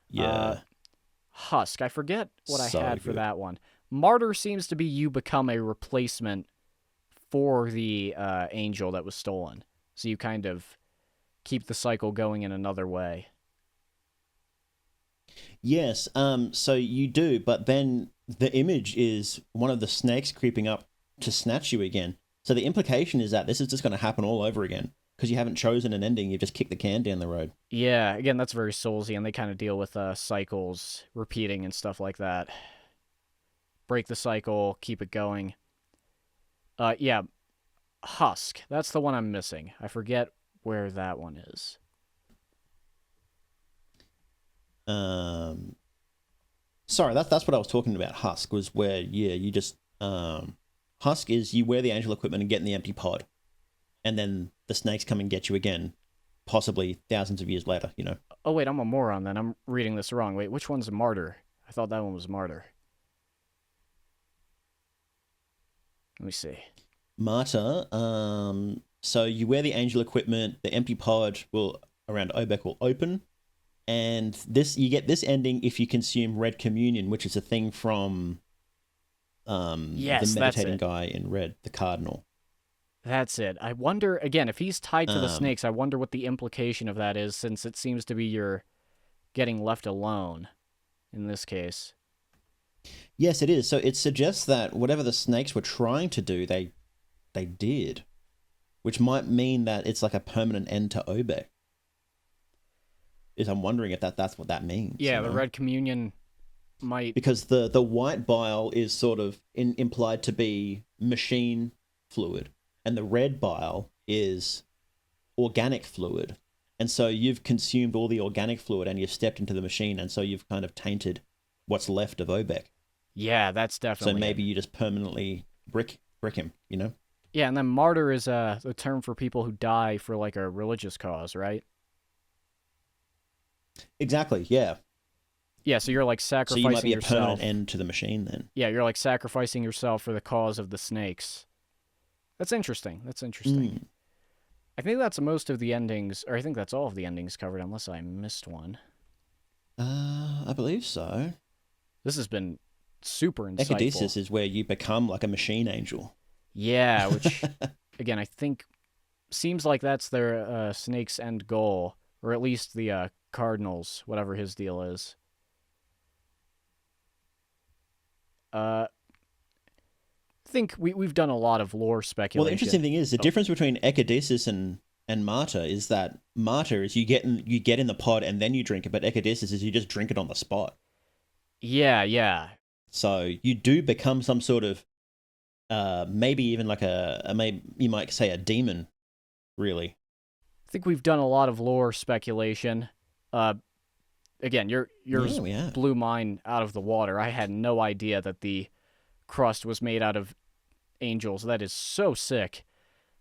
Yeah. Husk. I forget what I So had for good. that one. Martyr seems to be you become a replacement for the angel that was stolen. So you kind of keep the cycle going in another way. Yes, so you do, but then the image is one of the snakes creeping up to snatch you again. So the implication is that this is just going to happen all over again because you haven't chosen an ending. You've just kicked the can down the road. Yeah, again, that's very Soulsy, and they kind of deal with cycles repeating and stuff like that. Break the cycle, keep it going. Yeah, Husk. That's the one I'm missing. I forget where that one is. Sorry, that's what I was talking about. Husk was where, yeah, you just Husk is you wear the angel equipment and get in the empty pod, and then the snakes come and get you again, possibly thousands of years later. You know. Oh wait, I'm a moron then. I'm reading this wrong. Wait, which one's a Martyr? I thought that one was Martyr. Let me see. Martyr. So you wear the angel equipment. The empty pod will around Obek will open, and this you get this ending if you consume red communion, which is a thing from Yes, the that's meditating it. guy in red, the cardinal. That's it. I wonder, again, if he's tied to the Um, snakes, I wonder what the implication of that is, since it seems to be you're getting left alone in this case. yes, it is. So it suggests that whatever the snakes were trying to do, they did, which might mean that it's like a permanent end to Obek. Is I'm wondering if that's what that means. Yeah, You the know? red communion might. Because the white bile is sort of implied to be machine fluid, and the red bile is organic fluid. And so you've consumed all the organic fluid and you've stepped into the machine, and so you've kind of tainted what's left of Obek. Yeah, that's So definitely maybe it. you just permanently brick him, you know? Yeah, and then martyr is a term for people who die for like a religious cause, right? Exactly, yeah. Yeah, so you're like So you might sacrificing be a yourself. permanent end to the machine then. Yeah, you're like sacrificing yourself for the cause of the snakes. That's interesting. That's interesting. Mm. I think that's most of the endings, or I think that's all of the endings covered, unless I missed one. I believe so. This has been super insightful. Ecdysis is where you become like a machine angel. Yeah, which, again, I think seems like that's their snake's end goal, or at least the Cardinals, whatever his deal is. I think we've done a lot of lore Well, the speculation. interesting thing is the Oh, difference between Ecdysis and Martyr is that Martyr is you get in the pod and then you drink it, but Ecdysis is you just drink it on the spot. yeah, yeah. So you do become some sort of maybe even like maybe you might say a demon, really. I think we've done a lot of lore speculation. Uh, Again, yours Yeah, we have. blew mine out of the water. I had no idea that the crust was made out of angels. That is so sick.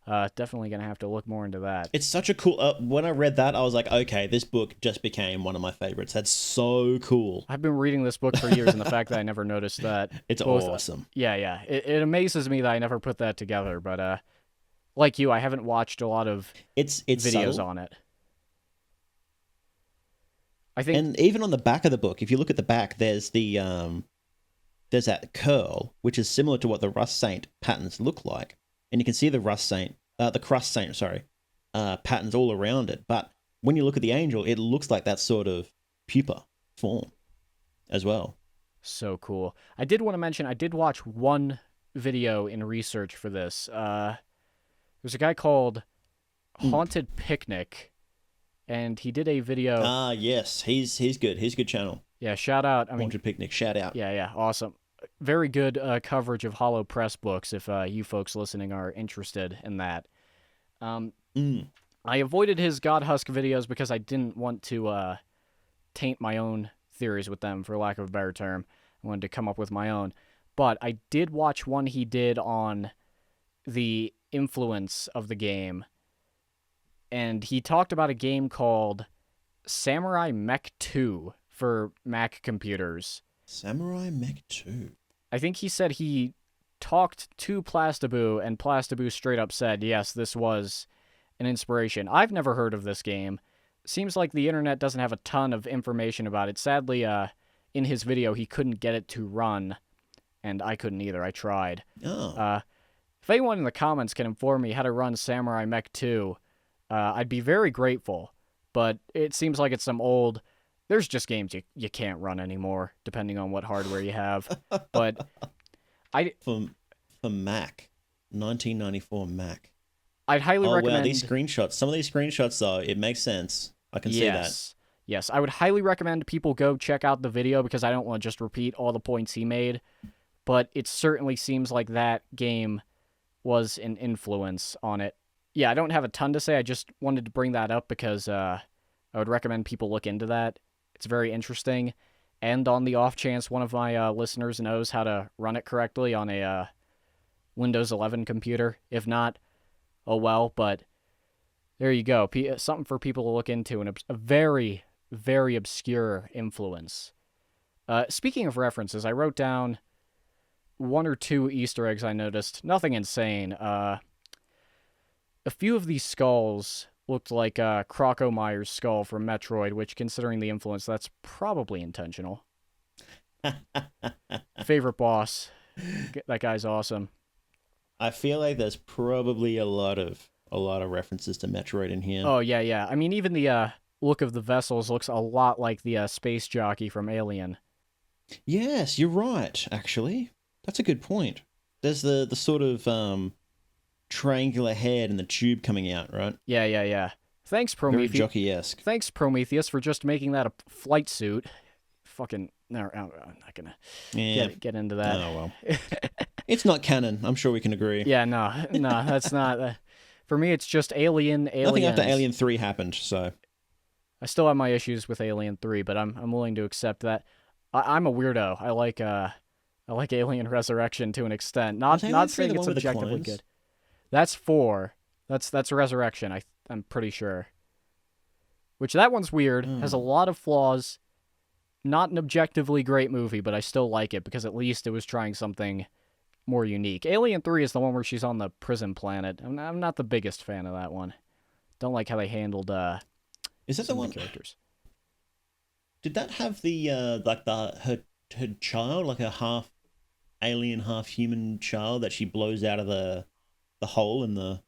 Definitely gonna have to look more into that. It's such a cool. When I read that, I was like, okay, this book just became one of my favorites. That's so cool. I've been reading this book for years, and the fact that I never noticed that It's both. awesome. Yeah, yeah. It amazes me that I never put that together. But like you, I haven't watched a lot of It's videos subtle. on it. I think. And even on the back of the book, if you look at the back, there's there's that curl, which is similar to what the Rust Saint patterns look like, and you can see the Crust Saint, sorry, patterns all around it. But when you look at the angel, it looks like that sort of pupa form as well. So cool. I did want to mention I did watch one video in research for this. There's a guy called Haunted Picnic, and he did a video. Ah, yes, he's good. He's a good channel. Yeah, shout out. I mean, Haunted Picnic, shout out. yeah, yeah, awesome. Very good coverage of Hollow Press books. If you folks listening are interested in that, Mm. I avoided his Godhusk videos because I didn't want to taint my own theories with them, for lack of a better term. I wanted to come up with my own. But I did watch one he did on the influence of the game, and he talked about a game called Samurai Mech 2 for Mac computers. Samurai Mech 2. I think he said he talked to Plastaboo, and Plastaboo straight up said, yes, this was an inspiration. I've never heard of this game. Seems like the internet doesn't have a ton of information about it. Sadly, in his video, he couldn't get it to run and I couldn't either. I tried. Oh. If anyone in the comments can inform me how to run Samurai Mech 2, I'd be very grateful. But it seems like it's some old... There's just games you can't run anymore, depending on what hardware you have. But For Mac. 1994 Mac. I'd highly recommend... Oh, wow, these screenshots. Some of these screenshots, though, it makes sense. I can see that. Yes, I would highly recommend people go check out the video because I don't want to just repeat all the points he made. But it certainly seems like that game was an influence on it. Yeah, I don't have a ton to say. I just wanted to bring that up because I would recommend people look into that. It's very interesting. And on the off chance one of my listeners knows how to run it correctly on a Windows 11 computer. If not, oh well. But there you go. Something for people to look into, and a very, very obscure influence. Speaking of references, I wrote down 1 or 2 Easter eggs I noticed. Nothing insane. A few of these skulls looked like Croco Meyer's skull from Metroid, which, considering the influence, that's probably intentional. Favorite boss. That guy's awesome. I feel like there's probably a lot of references to Metroid in here. Oh, yeah. I mean, even the look of the vessels looks a lot like the space jockey from Alien. Yes, you're right, actually. That's a good point. There's the sort of triangular head and the tube coming out, right? Yeah. Thanks, Prometheus. Very jockey-esque. Thanks, Prometheus, for just making that a flight suit. Fucking... No, I'm not gonna get into that. Oh, well. It's not canon. I'm sure we can agree. Yeah, no, that's not... for me, it's just aliens. Nothing after Alien 3 happened, so... I still have my issues with Alien 3, but I'm willing to accept that. I'm a weirdo. I like Alien Resurrection to an extent. Not saying it's objectively good. That's 4. That's Resurrection, I'm pretty sure. Which, that one's weird. Has a lot of flaws. Not an objectively great movie, but I still like it because at least it was trying something more unique. Alien 3 is the one where she's on the prison planet. I'm not the biggest fan of that one. Don't like how they handled is that the one characters. Did that have the her child, like a half alien, half human child that she blows out of the hole in the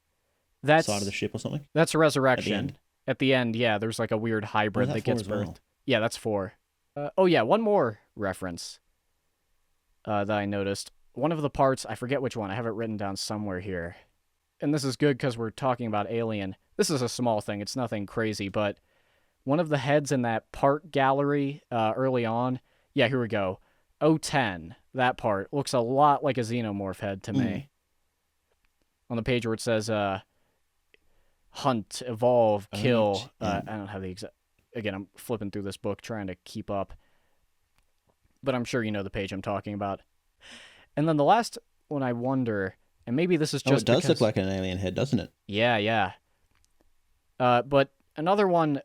side of the ship or something? That's a Resurrection. At the end, yeah, there's like a weird hybrid that gets birthed. Well? Yeah, that's 4. One more reference that I noticed. One of the parts, I forget which one, I have it written down somewhere here. And this is good because we're talking about Alien. This is a small thing, it's nothing crazy, but one of the heads in that part gallery early on, yeah, here we go. 010, that part, looks a lot like a xenomorph head to me. On the page where it says, hunt, evolve, kill. I don't have the exact... Again, I'm flipping through this book trying to keep up. But I'm sure you know the page I'm talking about. And then the last one I wonder, and maybe this is just it does look like an alien head, doesn't it? Yeah. But another one...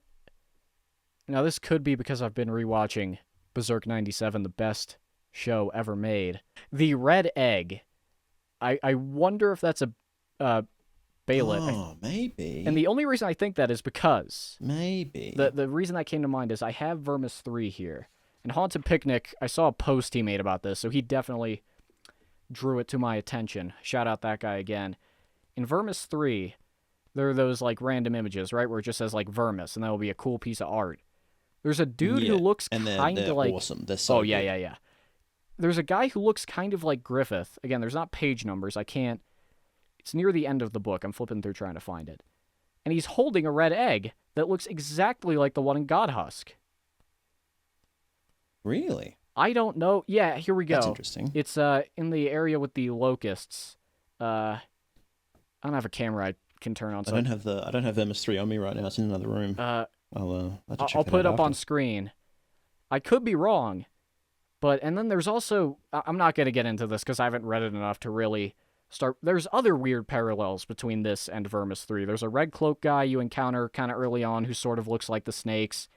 Now, this could be because I've been rewatching Berserk 97, the best show ever made. The red egg. I wonder if that's a Baelid. Oh, maybe. And the only reason I think that is because... Maybe. The reason that came to mind is I have Vermis 3 here. And Haunted Picnic, I saw a post he made about this, so he definitely drew it to my attention. Shout out that guy again. In Vermis 3, there are those like random images, right, where it just says like Vermis, and that will be a cool piece of art. There's a dude who looks kind of like... awesome. They're so good. Yeah. There's a guy who looks kind of like Griffith. Again, there's not page numbers. I can't... It's near the end of the book. I'm flipping through trying to find it. And he's holding a red egg that looks exactly like the one in Godhusk. Really? I don't know. Yeah, here we go. That's interesting. It's in the area with the locusts. I don't have a camera I can turn on. So I don't have MS3 on me right now. It's in another room. I'll put it up on screen. I could be wrong, and then there's also... I'm not going to get into this because I haven't read it enough to really start... There's other weird parallels between this and Vermis 3. There's a red cloak guy you encounter kind of early on who sort of looks like the snakes.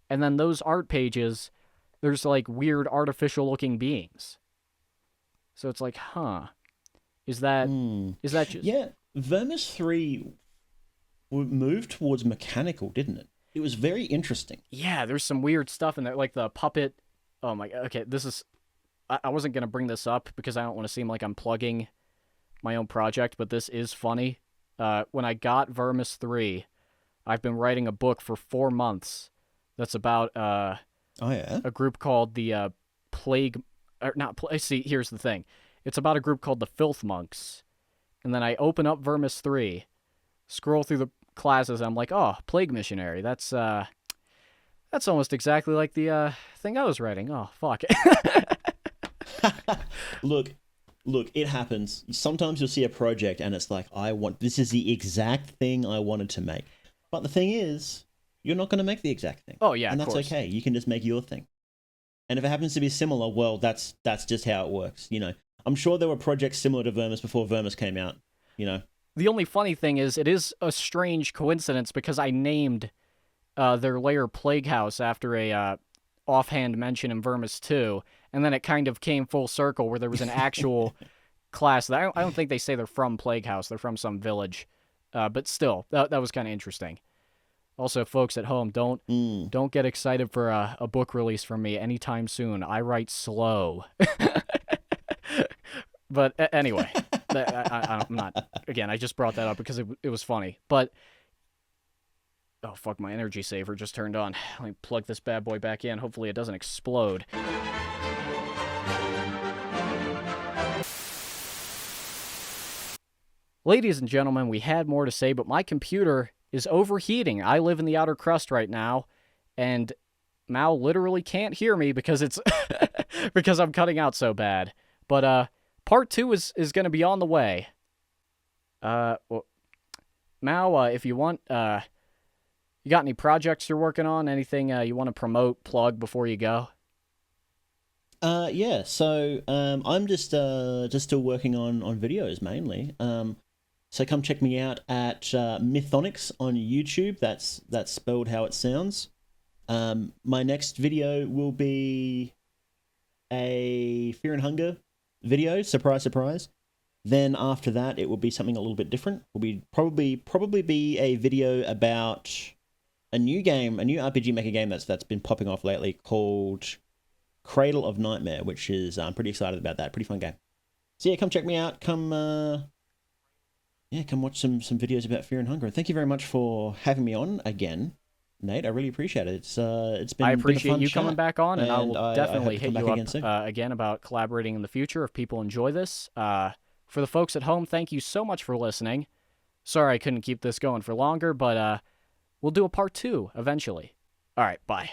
And then those art pages, there's like weird artificial looking beings. So it's like, is that just... Yeah, Vermis 3 moved towards mechanical, didn't it? It was very interesting. Yeah, there's some weird stuff in there, like the puppet. Oh my god, okay, this is... I wasn't going to bring this up because I don't want to seem like I'm plugging my own project, but this is funny. When I got Vermis 3, I've been writing a book for 4 months that's about Oh yeah. a group called the Plague... Or not... See, here's the thing. It's about a group called the Filth Monks. And then I open up Vermis 3, scroll through the classes, and I'm like, oh, Plague Missionary. That's almost exactly like the thing I was writing. Oh, fuck. Look, it happens. Sometimes you'll see a project and it's like, this is the exact thing I wanted to make. But the thing is, you're not going to make the exact thing. Oh, yeah, and of that's course. okay. You can just make your thing. And if it happens to be similar, well, that's just how it works. You know, I'm sure there were projects similar to Vermis before Vermis came out. You know, the only funny thing is, it is a strange coincidence because I named their lair Plague House after a offhand mention in Vermis 2, and then it kind of came full circle where there was an actual class that I don't think they say they're from Plague House. They're from some village, but still, that was kind of interesting. Also, folks at home, don't get excited for a book release from me anytime soon. I write slow. But anyway, I'm not. Again, I just brought that up because it was funny. But oh fuck, my energy saver just turned on. Let me plug this bad boy back in. Hopefully, it doesn't explode. Ladies and gentlemen, we had more to say, but my computer is overheating. I live in the outer crust right now, and Mal literally can't hear me because it's because I'm cutting out so bad. But part 2 is going to be on the way. Well, Mal, if you want, you got any projects you're working on? Anything you want to promote, plug before you go? Yeah. So I'm just still working on videos mainly. So come check me out at Mythonics on YouTube. That's spelled how it sounds. My next video will be a Fear and Hunger video. Surprise, surprise. Then after that, it will be something a little bit different. Will be probably be a video about a new game, a new RPG Maker game that's been popping off lately called Cradle of Nightmare, which is I'm pretty excited about that. Pretty fun game. So yeah, come check me out. Come watch some videos about Fear and Hunger. And thank you very much for having me on again, Nate. I really appreciate it. It's been I appreciate been a fun you chat, coming back on, and I will definitely hit you up again about collaborating in the future if people enjoy this. For the folks at home, thank you so much for listening. Sorry I couldn't keep this going for longer, but we'll do a part 2 eventually. All right, bye.